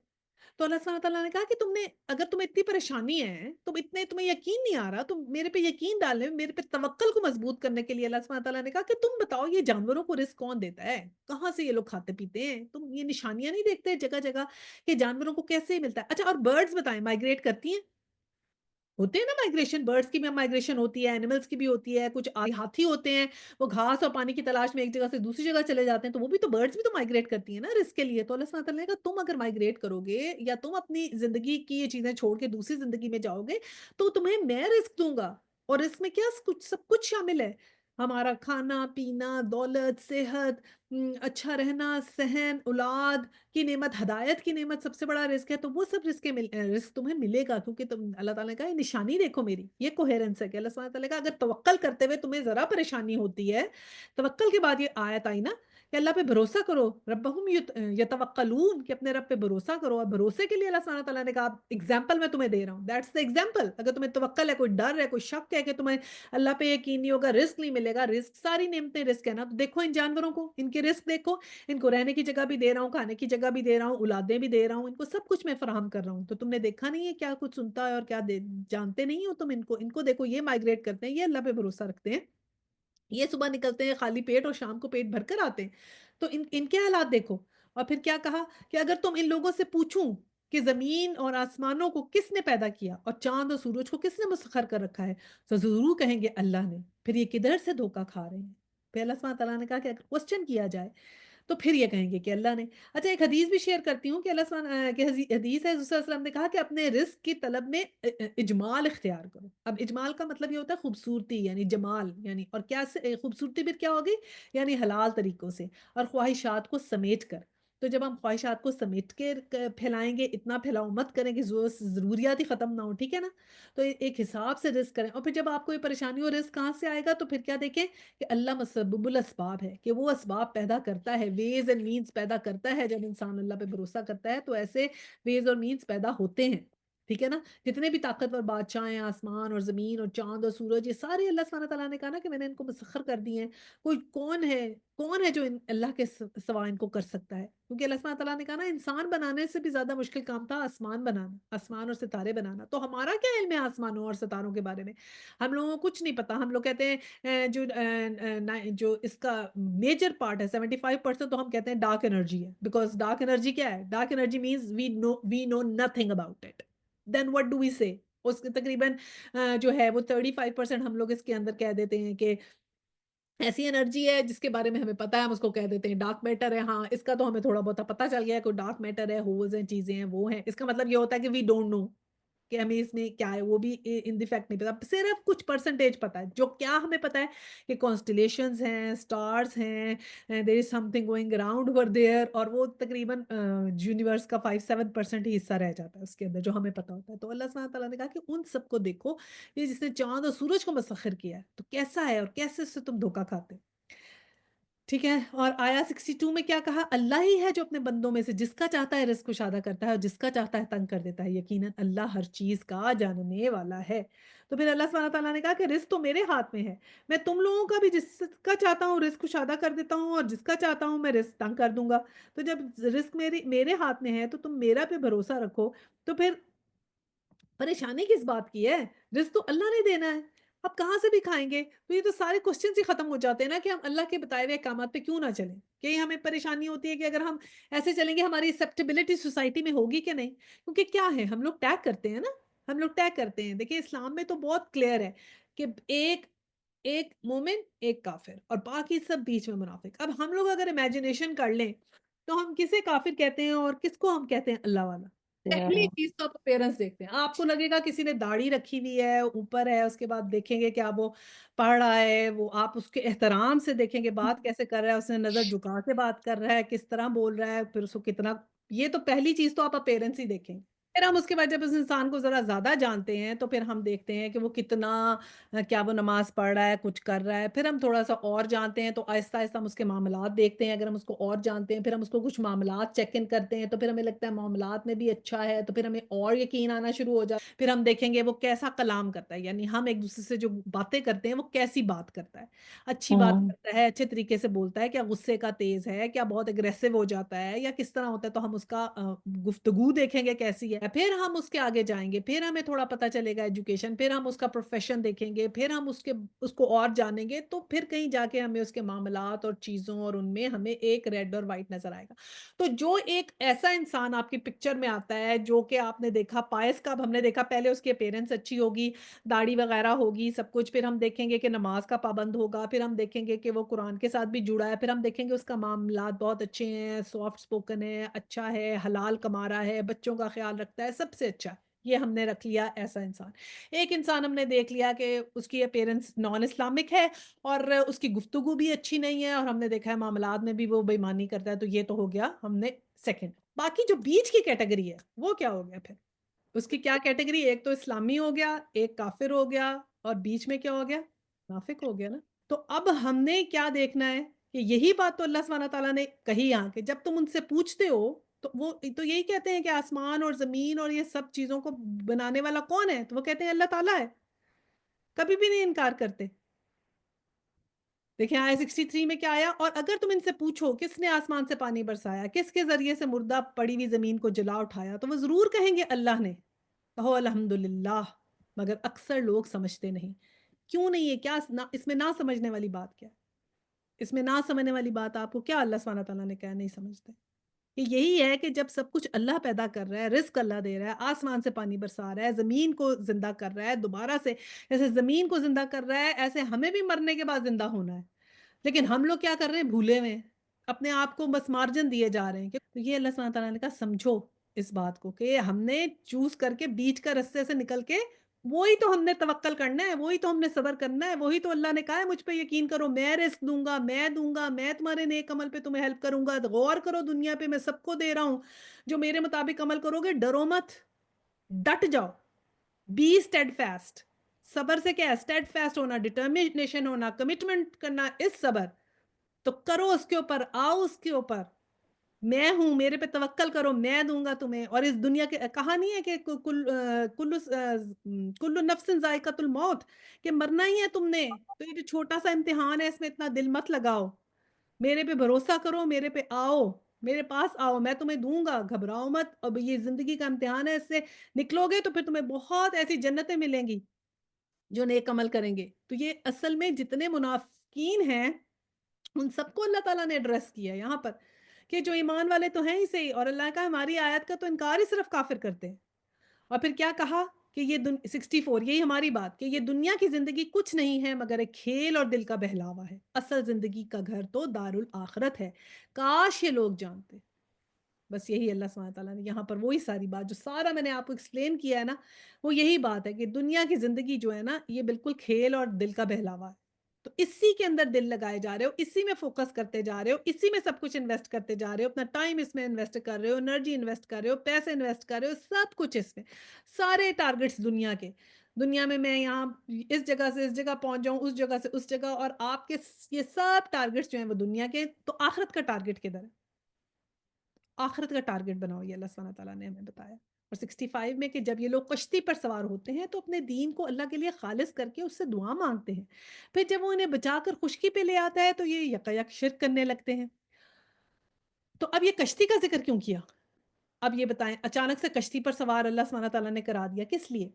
तो अल्लाह सुब्हानहू तआला ने कहा कि तुमने अगर तुम्हें इतनी परेशानी है, तुम्हें यकीन नहीं आ रहा, तुम मेरे पे यकीन डालें, मेरे पे तवक्कुल को मज़बूत करने के लिए अल्लाह सुब्हानहू तआला ने कहा कि तुम बताओ ये जानवरों को रिज़्क कौन देता है? कहाँ से ये लोग खाते-पीते हैं? तुम ये निशानियाँ नहीं देखते जगह-जगह कि जानवरों को कैसे मिलता है? अच्छा, और बर्ड्स बताएँ माइग्रेट करती हैं? होते हैं ना माइग्रेशन, बर्ड्स की भी माइग्रेशन होती है, एनिमल्स की भी होती है, कुछ हाथी होते हैं, वो घास और पानी की तलाश में एक जगह से दूसरी जगह चले जाते हैं, तो वो भी तो बर्ड्स भी तो माइग्रेट करती हैं ना रिस्क के लिए। तो अल्लाह सुब्हानहू तआला ने कहा तुम अगर माइग्रेट करोगे या तुम अपनी ज़िंदगी की ये चीज़ें छोड़ के दूसरी ज़िंदगी में जाओगे, तो तुम्हें मैं रिस्क दूँगा और इसमें क्या कुछ सब कुछ शामिल है। हमारा खाना-पीना, दौलत, सेहत, अच्छा रहना, सहन, औलाद की नेमत, हदायत की नेमत सबसे बड़ा रिस्क है, तो वो सब रिस्क तुम्हें मिलेगा क्योंकि तुम अल्लाह ताला ने कहा, "ये निशानी देखो मेरी।" ये कोहेरेंस है कि अल्लाह सुब्हानहू तआला ने कहा, अगर तवक्कल करते हुए तुम्हें ज़रा परेशानी होती है, तवक्कल के बाद ये आयत आई ना कि अल्लाह पे भरोसा करो, रब्बहुम यतवक्कलून कि अपने रब पे भरोसा करो और भरोसे के लिए अल्लाह सुब्हानहू तआला ने कहा, एग्ज़ाम्पल मैं तुम्हें दे रहा हूँ, दैट्स द एग्ज़ाम्पल। अगर तुम्हें तवक्कल है, कोई डर है, कोई शक है कि तुम्हें अल्लाह पे यकीन नहीं होगा, रिस्क नहीं मिलेगा, रिस्क सारी नेमतें रिस्क है ना, तो देखो इन जानवरों को, इनके रिस्क देखो, इनको रहने की जगह भी दे रहा हूँ, खाने की जगह भी दे रहा हूँ, औलादें भी दे रहा हूँ, इनको सब कुछ मैं फराहम कर रहा हूँ। तो तुमने देखा नहीं है क्या कुछ सुनता है और क्या दे जानते नहीं हो तुम इनको? इनको देखो ये माइग्रेट करते हैं, ये अल्लाह पे भरोसा रखते हैं। ये सुबह निकलते हैं खाली पेट और शाम को पेट भरकर आते हैं। तो इनके हालात देखो। और फिर क्या कहा कि अगर तुम इन लोगों से पूछूँ कि ज़मीन और आसमानों को किसने पैदा किया और चाँद और सूरज को किसने मुसख्खर कर रखा है? तो ज़रूर कहेंगे अल्लाह ने। फिर ये किधर से धोखा खा रहे हैं? फिर अल्लाह सुब्हानहू तआला ने कहा कि अगर क्वेश्चन किया जाए तो फिर ये कहेंगे कि अल्लाह ने। अच्छा, एक हदीस भी शेयर करती हूँ कि की हदीस है, रसूल सल्लल्लाहु अलैहि वसल्लम ने कहा कि अपने रिज़्क की तलब में इजमाल इख्तियार करो। अब इजमाल का मतलब ये होता है खूबसूरती यानी जमाल यानी, और क्या से खूबसूरती फिर क्या होगी? यानी हलाल तरीकों से और ख्वाहिशात को समेट कर। तो जब हम ख्वाहिशात को समेट के फैलाएँगे, इतना फैलाव मत करें कि ज़रूरियात ही ख़त्म ना हो, ठीक है ना? तो एक हिसाब से रिज़्क करें और फिर जब आपको ये परेशानी हो रिज़्क कहाँ से आएगा, तो फिर क्या देखें कि अल्लाह मुसब्बिबुल अस्बाब है, कि वो असबाब पैदा करता है, वेज़ एंड मीन्स पैदा करता है। जब इंसान अल्लाह पे भरोसा करता है, तो ऐसे वेज़ और मीन्स पैदा होते हैं, ٹھیک ہے نا؟ جتنے بھی طاقتور بادشاہ ہیں، آسمان اور زمین اور چاند اور سورج، یہ سارے اللہ سبحانہ تعالیٰ نے کہا نا کہ میں نے ان کو مسخر کر دیے ہیں۔ کوئی کون ہے جو اللہ کے سوا ان کو کر سکتا ہے؟ کیونکہ اللہ سبحانہ تعالیٰ نے کہا نا انسان بنانے سے بھی زیادہ مشکل کام تھا آسمان بنانا، آسمان اور ستارے بنانا۔ تو ہمارا کیا علم ہے آسمانوں اور ستاروں کے بارے میں؟ ہم لوگوں کو کچھ نہیں پتا۔ ہم لوگ کہتے ہیں جو اس کا میجر پارٹ ہے 75% تو ہم کہتے ہیں ڈارک انرجی ہے، بیکاز ڈارک انرجی کیا ہے؟ Dark energy means we know nothing about it, then what do we say? اس کے تقریباً جو ہے وہ 35% ہم لوگ اس کے اندر کہہ دیتے ہیں کہ ایسی انرجی ہے جس کے بارے میں ہمیں پتا ہے، ہم اس کو کہہ دیتے ہیں ڈارک میٹر ہے۔ ہاں، اس کا تو ہمیں تھوڑا بہت پتا چل گیا ہے، کوئی ڈارک میٹر ہے، ہولز ہیں، چیزیں ہیں، وہ ہیں۔ اس کا مطلب یہ ہوتا ہے کہ وی ڈونٹ نو کہ ہمیں اس میں کیا ہے، وہ بھی ان دی فیکٹ نہیں پتا، صرف کچھ پرسنٹیج پتا ہے۔ جو کیا ہمیں پتا ہے کہ کانسٹیلیشنز ہیں، اسٹارز ہیں، there is something going around over there, اور وہ تقریباً یونیورس کا 5-7% ہی حصہ رہ جاتا ہے اس کے اندر جو ہمیں پتا ہوتا ہے۔ تو اللہ سبحانہ تعالیٰ نے کہا کہ ان سب کو دیکھو، یہ جس نے چاند اور سورج کو مسخر کیا ہے تو کیسا ہے اور کیسے اس سے تم دھوکا کھاتے ہو؟ ٹھیک ہے، اور آیا 62 میں کیا کہا؟ اللہ ہی ہے جو اپنے بندوں میں سے جس کا چاہتا ہے رزق کشادہ کرتا ہے اور جس کا چاہتا ہے تنگ کر دیتا ہے، یقیناً اللہ ہر چیز کا جاننے والا ہے۔ تو پھر اللہ سبحانہ تعالیٰ نے کہا کہ رزق تو میرے ہاتھ میں ہے، میں تم لوگوں کا بھی جس کا چاہتا ہوں رزق کشادہ کر دیتا ہوں اور جس کا چاہتا ہوں میں رزق تنگ کر دوں گا۔ تو جب رزق میرے ہاتھ میں ہے تو تم میرا پہ بھروسہ رکھو، تو پھر پریشانی کس بات کی ہے؟ رزق تو اللہ نے دینا ہے، آپ کہاں سے بھی کھائیں گے؟ تو یہ تو سارے کوسچنز ہی ختم ہو جاتے ہیں نا کہ ہم اللہ کے بتائے ہوئے احکامات پہ کیوں نہ چلیں؟ کہ یہ ہمیں پریشانی ہوتی ہے کہ اگر ہم ایسے چلیں گے ہماری ایکسیپٹیبلٹی سوسائٹی میں ہوگی کہ نہیں؟ کیونکہ کیا ہے ہم لوگ ٹیگ کرتے ہیں نا، ہم لوگ ٹیگ کرتے ہیں۔ دیکھیں اسلام میں تو بہت کلیئر ہے کہ ایک ایک مومن ایک کافر اور باقی سب بیچ میں منافق۔ اب ہم لوگ اگر امیجنیشن کر لیں تو ہم کسے کافر کہتے ہیں اور کس کو ہم کہتے ہیں اللہ والا؟ پہلی چیز تو آپ اپیرنس دیکھتے ہیں، آپ کو لگے گا کسی نے داڑھی رکھی ہوئی ہے، اوپر ہے، اس کے بعد دیکھیں گے کیا وہ پڑھ رہا ہے، وہ آپ اس کے احترام سے دیکھیں گے بات کیسے کر رہا ہے، اس نے نظر جھکا کے بات کر رہا ہے، کس طرح بول رہا ہے، پھر اس کو کتنا، یہ تو پہلی چیز تو آپ اپیرنس ہی دیکھیں گے۔ پھر ہم اس کے بعد جب اس انسان کو ذرا زیادہ جانتے ہیں تو پھر ہم دیکھتے ہیں کہ وہ کتنا کیا وہ نماز پڑھ رہا ہے، کچھ کر رہا ہے، پھر ہم تھوڑا سا اور جانتے ہیں تو آہستہ آہستہ ہم اس کے معاملات دیکھتے ہیں، اگر ہم اس کو اور جانتے ہیں پھر ہم اس کو کچھ معاملات چیک ان کرتے ہیں تو پھر ہمیں لگتا ہے معاملات میں بھی اچھا ہے تو پھر ہمیں اور یقین آنا شروع ہو جاتا ہے، پھر ہم دیکھیں گے وہ کیسا کلام کرتا ہے، یعنی ہم ایک دوسرے سے جو باتیں کرتے ہیں وہ کیسی بات کرتا ہے، اچھی بات ہوں، کرتا ہے، اچھے طریقے سے بولتا ہے، کیا غصے کا تیز ہے، کیا بہت اگریسو ہو جاتا ہے یا کس طرح ہوتا ہے، تو ہم اس کا گفتگو دیکھیں گے کیسی ہے، پھر ہم اس کے آگے جائیں گے، پھر ہمیں تھوڑا پتہ چلے گا ایجوکیشن، پھر ہم اس کا پروفیشن دیکھیں گے، پھر ہم اس کو اور جانیں گے، تو پھر کہیں جا کے ہمیں اس کے معاملات اور چیزوں اور ان میں ہمیں ایک ریڈ اور وائٹ نظر آئے گا۔ تو جو ایک ایسا انسان آپ کی پکچر میں آتا ہے جو کہ آپ نے دیکھا پائس کا، اب ہم نے دیکھا پہلے اس کی اپیرنس اچھی ہوگی، داڑھی وغیرہ ہوگی سب کچھ، پھر ہم دیکھیں گے کہ نماز کا پابند ہوگا، پھر ہم دیکھیں گے کہ وہ قرآن کے ساتھ بھی جڑا ہے، پھر ہم دیکھیں گے اس کا معاملات بہت اچھے ہیں، سافٹ اسپوکن ہے، اچھا ہے، حلال کما رہا ہے، بچوں کا خیال رکھتا ہے، سب سے اچھا ہے۔ یہ ہم نے رکھ لیا ایسا انسان۔ ایک انسان ہم نے دیکھ لیا کہ اس کی اپیرنس نان اسلامک ہے اور اس کی گفتگو بھی اچھی نہیں ہے اور ہم نے دیکھا ہے معاملات میں بھی وہ بے ایمانی کرتا ہے، تو یہ تو ہو گیا ہم نے سیکنڈ۔ باقی جو بیچ کی کیٹیگری ہے وہ کیا ہو گیا پھر؟ اس کی کیا کیٹیگری؟ ایک تو اسلامی ہو گیا، ایک کافر ہو گیا اور بیچ میں کیا ہو گیا؟ منافق ہو گیا نا۔ تو اب ہم نے کیا دیکھنا ہے کہ یہی بات تو اللہ سبحانہ تعالیٰ نے کہی یہاں کہ جب تم ان سے پوچھتے ہو تو وہ تو یہی کہتے ہیں کہ آسمان اور زمین اور یہ سب چیزوں کو بنانے والا کون ہے؟ تو وہ کہتے ہیں اللہ تعالیٰ ہے، کبھی بھی نہیں انکار کرتے۔ دیکھیں آیت 63 میں کیا آیا؟ اور اگر تم ان سے پوچھو کس نے آسمان سے پانی برسایا، کس کے ذریعے سے مردہ پڑی ہوئی زمین کو جلا اٹھایا، تو وہ ضرور کہیں گے اللہ نے، کہو الحمدللہ، مگر اکثر لوگ سمجھتے نہیں۔ کیوں نہیں ہے؟ کیا اس میں نہ سمجھنے والی بات کیا ہے؟ اس میں نہ سمجھنے والی بات آپ کو کیا اللہ سبحانہ تعالیٰ نے کہا نہیں سمجھتے؟ کہ یہی ہے کہ جب سب کچھ اللہ پیدا کر رہا ہے، رزق اللہ دے رہا ہے، آسمان سے پانی برسا رہا ہے، زمین کو زندہ کر رہا ہے دوبارہ سے، جیسے زمین کو زندہ کر رہا ہے ایسے ہمیں بھی مرنے کے بعد زندہ ہونا ہے، لیکن ہم لوگ کیا کر رہے ہیں؟ بھولے ہوئے ہیں، اپنے آپ کو بس مارجن دیے جا رہے ہیں۔ تو یہ اللہ سبحانہ تعالیٰ نے کہا سمجھو اس بات کو کہ ہم نے چوز کر کے بیچ کا رستے سے نکل کے وہی تو ہم نے توکل کرنا ہے، وہی تو ہم نے صبر کرنا ہے، وہی تو اللہ نے کہا ہے مجھ پہ یقین کرو، میں رزق دوں گا، میں تمہارے نیک عمل پہ تمہیں ہیلپ کروں گا، غور کرو دنیا پہ میں سب کو دے رہا ہوں، جو میرے مطابق عمل کرو گے ڈرو مت، ڈٹ جاؤ، بی اسٹیڈ فاسٹ۔ صبر سے کیا ہے؟ اسٹیڈ فاسٹ ہونا، ڈٹرمنیشن ہونا، کمٹمنٹ کرنا، اس صبر تو کرو اس کے اوپر، آؤ اس کے اوپر، میں ہوں، میرے پہ توکل کرو، میں دوں گا تمہیں، اور اس دنیا کے کہا نہیں ہے کہ کُلُّ نفسٍ ذائقۃ الموت، کہ مرنا ہی ہے تم نے، تو یہ جو چھوٹا-سا امتحان ہے اس میں اتنا دل مت لگاؤ، میرے پہ بھروسہ کرو، میرے پہ آؤ، میرے پاس آؤ، میں تمہیں دوں گا، گھبراؤ مت، اب یہ زندگی کا امتحان ہے، اس سے نکلو گے تو پھر تمہیں بہت ایسی جنتیں ملیں گی جو نیک عمل کریں گے۔ تو یہ اصل میں جتنے منافقین ہیں ان سب کو اللہ تعالیٰ نے ایڈریس کیا ہے یہاں پر، کہ جو ایمان والے تو ہیں ہی صحیح، اور اللہ کا ہماری آیت کا تو انکار ہی صرف کافر کرتے ہیں۔ اور پھر کیا کہا کہ یہ 64، یہی ہماری بات، کہ یہ دنیا کی زندگی کچھ نہیں ہے مگر ایک کھیل اور دل کا بہلاوا ہے، اصل زندگی کا گھر تو دارالآخرت ہے، کاش یہ لوگ جانتے۔ بس یہی اللہ سبحانہ وتعالیٰ نے یہاں پر وہی ساری بات جو سارا میں نے آپ کو ایکسپلین کیا ہے نا، وہ یہی بات ہے کہ دنیا کی زندگی جو ہے نا یہ بالکل کھیل اور دل کا بہلاوا ہے۔ تو اسی کے اندر دل لگائے جا رہے ہو، اسی میں فوکس کرتے جا رہے ہو، اسی میں سب کچھ انویسٹ کرتے جا رہے ہو، اپنا ٹائم اس میں انویسٹ کر رہے ہو، انرجی انویسٹ کر رہے ہو، پیسے انویسٹ کر رہے ہو، سب کچھ اس میں، سارے ٹارگٹس دنیا کے، دنیا میں یہاں اس جگہ سے اس جگہ پہنچ جاؤں، اس جگہ سے اس جگہ، اور آپ کے یہ سب ٹارگٹس جو ہیں وہ دنیا کے، تو آخرت کا ٹارگٹ کدھر ہے؟ آخرت کا ٹارگٹ بناؤ، یہ اللہ سبحانہ تعالیٰ نے ہمیں بتایا۔ اور 65 میں کہ جب یہ لوگ کشتی پر سوار ہوتے ہیں تو اپنے دین کو اللہ کے لیے خالص کر کے اس سے دعا مانگتے ہیں، پھر جب وہ انہیں بچا کر خشکی پہ لے آتا ہے تو یہ یک شرک کرنے لگتے ہیں۔ تو اب یہ کشتی کا ذکر کیوں کیا؟ اب یہ بتائیں، اچانک سے کشتی پر سوار اللہ سبحانہ تعالیٰ نے کرا دیا، کس لیے؟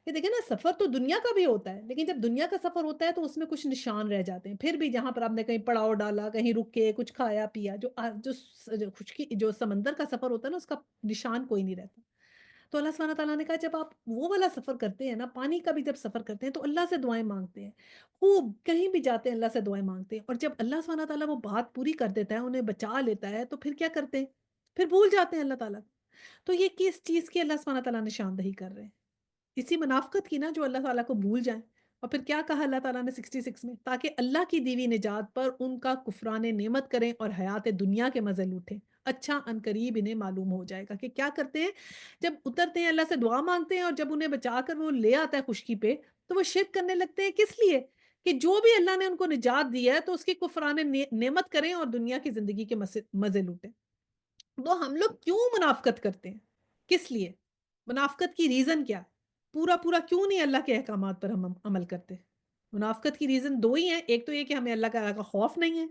یہ دیکھیں نا، سفر تو دنیا کا بھی ہوتا ہے، لیکن جب دنیا کا سفر ہوتا ہے تو اس میں کچھ نشان رہ جاتے ہیں، پھر بھی جہاں پر آپ نے کہیں پڑاؤ ڈالا، کہیں رکے، کچھ کھایا پیا، جو خشکی جو سمندر کا سفر ہوتا ہے نا، اس کا نشان کوئی نہیں رہتا۔ تو اللہ سبحانہ تعالیٰ نے کہا جب آپ وہ والا سفر کرتے ہیں نا، پانی کا بھی جب سفر کرتے ہیں تو اللہ سے دعائیں مانگتے ہیں، خوب کہیں بھی جاتے ہیں اللہ سے دعائیں مانگتے ہیں، اور جب اللہ سبحانہ تعالیٰ وہ بات پوری کر دیتا ہے، انہیں بچا لیتا ہے، تو پھر کیا کرتے ہیں؟ پھر بھول جاتے ہیں اللہ تعالیٰ کو۔ تو یہ کس چیز کی اللہ سبحانہ تعالیٰ نشاندہی کر رہے ہیں؟ اسی منافقت کی نا، جو اللہ تعالیٰ کو بھول جائیں۔ اور پھر کیا کہا اللہ تعالیٰ نے 66 میں؟ تاکہ اللہ کی دی ہوئی نجات پر ان کا کفران نعمت کریں اور حیات دنیا کے مزے لوٹیں، اچھا عنقریب انہیں معلوم ہو جائے گا کہ کیا کرتے ہیں جب اترتے ہیں، اللہ سے دعا مانگتے ہیں، اور جب انہیں بچا کر وہ لے آتا ہے خشکی پہ، تو وہ شرک کرنے لگتے ہیں، کس لیے؟ کہ جو بھی اللہ نے ان کو نجات دی ہے تو اس کی کفران نعمت کریں اور دنیا کی زندگی کے مزے لوٹیں۔ تو ہم لوگ کیوں منافقت کرتے ہیں؟ کس لیے؟ منافقت کی ریزن کیا ہے؟ پورا پورا کیوں نہیں اللہ کے احکامات پر ہم عمل کرتے؟ منافقت کی ریزن دو ہی ہیں، ایک تو یہ کہ ہمیں اللہ کا خوف نہیں ہے،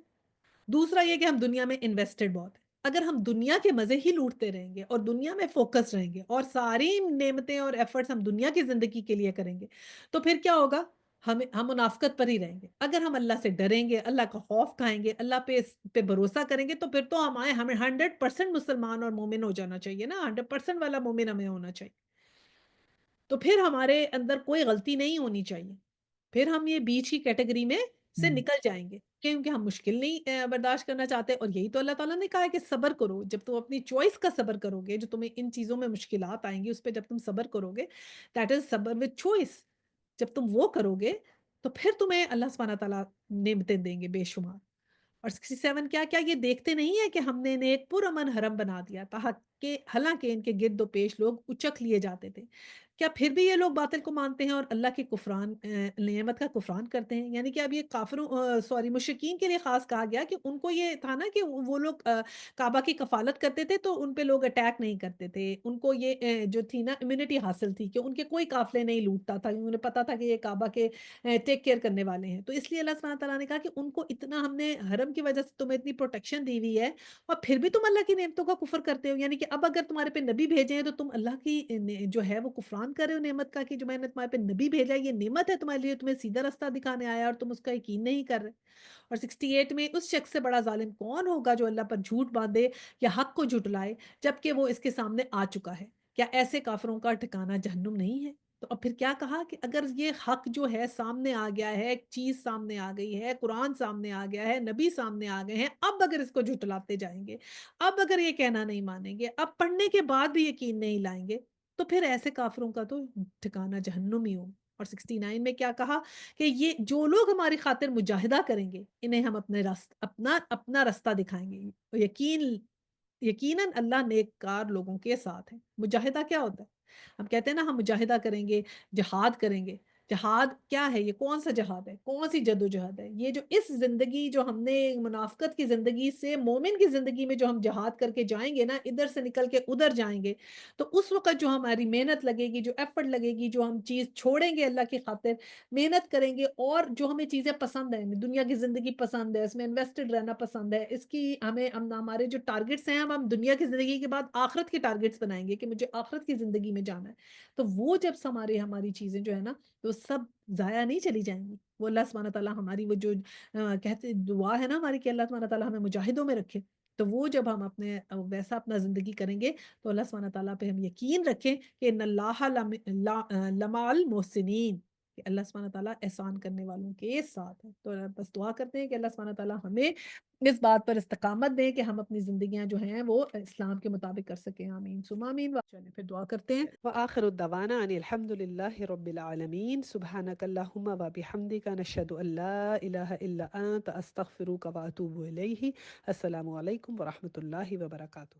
دوسرا یہ کہ ہم دنیا میں انویسٹڈ بہت ہیں۔ اگر ہم دنیا کے مزے ہی لوٹتے رہیں گے اور دنیا میں فوکس رہیں گے اور ساری نعمتیں اور ایفرٹس ہم دنیا کی زندگی کے لیے کریں گے، تو پھر کیا ہوگا؟ ہم منافقت پر ہی رہیں گے۔ اگر ہم اللہ سے ڈریں گے، اللہ کا خوف کھائیں گے، اللہ پہ بھروسہ کریں گے، تو پھر تو ہمیں 100% مسلمان اور مومن ہو جانا چاہیے نا، 100% والا مومن ہمیں ہونا چاہیے۔ تو پھر ہمارے اندر کوئی غلطی نہیں ہونی چاہیے، پھر ہم یہ بیچ کی کیٹیگری میں سے ہوں، نکل جائیں گے، کیونکہ ہم مشکل نہیں برداشت کرنا چاہتے، اور یہی تو اللہ تعالیٰ نے کہا ہے کہ صبر کرو، جب تم اپنی چوائس کا صبر کرو گے، جو تمہیں ان چیزوں میں مشکلات آئیں گی اس پہ جب تم صبر کرو گے، دیٹ از صبر وتھ چوائس، جب تم وہ کرو گے تو پھر تمہیں اللہ سبحانہ تعالیٰ نعمتیں دیں گے بے شمار۔ اور 67 کیا یہ دیکھتے نہیں ہیں کہ ہم نے انہیں ایک پرامن حرم بنا دیا تھا کہ حالانکہ ان کے گرد و پیش لوگ اچک لیے جاتے تھے، کیا پھر بھی یہ لوگ باطل کو مانتے ہیں اور اللہ کے نعمت کا کفران کرتے ہیں؟ یعنی کہ اب یہ کافروں سوری مشرکین کے لیے خاص کہا گیا کہ ان کو یہ تھا نا کہ وہ لوگ کعبہ کی کفالت کرتے تھے تو ان پہ لوگ اٹیک نہیں کرتے تھے، ان کو یہ جو تھی نا امیونٹی حاصل تھی کہ ان کے کوئی قافلے نہیں لوٹتا تھا، انہیں پتا تھا کہ یہ کعبہ کے ٹیک کیئر کرنے والے ہیں، تو اس لیے اللہ سبحانہ تعالیٰ نے کہا کہ ان کو اتنا ہم نے حرم کی وجہ سے تمہیں اتنی پروٹیکشن دی ہوئی ہے، اور پھر بھی تم اللہ کی نعمتوں کا کفر کرتے ہو، یعنی کہ اب اگر تمہارے پہ نبی بھیجے ہیں تو تم اللہ کی جو ہے وہ کفران کر رہے ہو نعمت کا، کہ جو میں نے تمہارے پہ نبی بھیجا ہے یہ نعمت ہے تمہارے لیے، تمہیں سیدھا راستہ دکھانے آیا اور تم اس کا یقین نہیں کر رہے۔ اور 68 میں اس شخص سے بڑا ظالم کون ہوگا جو اللہ پر جھوٹ باندھے یا حق کو جھٹلائے جبکہ وہ اس کے سامنے آ چکا ہے؟ کیا ایسے کافروں کا ٹھکانہ جہنم نہیں ہے؟ تو اب پھر کیا کہا کہ اگر یہ حق جو ہے سامنے آ گیا ہے، ایک چیز سامنے آ گئی ہے، قرآن سامنے آ گیا ہے، نبی سامنے آ گئے ہیں، اب اگر اس کو جھٹلاتے جائیں گے، اب اگر یہ کہنا نہیں مانیں گے، اب پڑھنے کے بعد بھی یقین نہیں لائیں گے، تو پھر ایسے کافروں کا تو ٹھکانہ جہنم ہی ہو۔ اور 69 میں کیا کہا کہ یہ جو لوگ ہماری خاطر مجاہدہ کریں گے انہیں ہم اپنا رستہ دکھائیں گے، یقیناً اللہ نیککار لوگوں کے ساتھ ہے۔ مجاہدہ کیا ہوتا ہے؟ ہم کہتے ہیں نا ہم مجاہدہ کریں گے، جہاد کریں گے، जहाद क्या है? ये कौन-सा जहाद है? कौन-सी जद्दोजहद है? ये जो इस ज़िंदगी जो हमने मुनाफ़िक़त की ज़िंदगी से मोमिन की ज़िंदगी में जो हम जहाद करके जाएँगे ना, इधर से निकल के उधर जाएँगे, तो उस वक़्त जो हमारी मेहनत लगेगी, जो एफ़र्ट लगेगी, जो हम चीज़ छोड़ेंगे अल्लाह की ख़ातिर, मेहनत करेंगे और जो हमें चीज़ें पसंद हैं, दुनिया की ज़िंदगी पसंद है, इसमें इन्वेस्टेड रहना पसंद है, इसकी हमें हमारे जो टारगेट्स हैं, अब हम दुनिया की ज़िंदगी के बाद आख़िरत के टारगेट्स बनाएँगे कि मुझे आख़िरत की ज़िंदगी में जाना है। तो वो जब हमारी हमारी चीज़ें जो है ना तो सब ज़ाया नहीं चली जाएँगी। वो अल्लाह सुब्हानह तआला हमारी वो जो कहते दुआ है ना हमारी कि अल्लाह सुब्हानह तआला हमें मुजाहिदों में रखे। तो वो जब हम अपने वैसा अपना ज़िंदगी करेंगे तो अल्लाह सुब्हानह तआला पे हम यकीन रखें कि इन्नल्लाह लमअल मुहसिनीन कि अल्लाह सुब्हानह तआला एहसान करने वालों के साथ है। तो बस दुआ करते हैं कि अल्लाह सुब्हानह तआला हमें इस बात पर इस्तिकामत दें कि हम अपनी ज़िंदगियाँ जो हैं वो इस्लाम के मुताबिक कर सकें। आमीन सुम्मा आमीन। चलिए फिर दुआ करते हैं। وآخر الدعوانا أن الحمد لله رب العالمين سبحانك اللهم وبحمدك نشهد أن لا إله إلا أنت أستغفرك وأتوب إليه. السلام عليكم ورحمة الله وبركاته.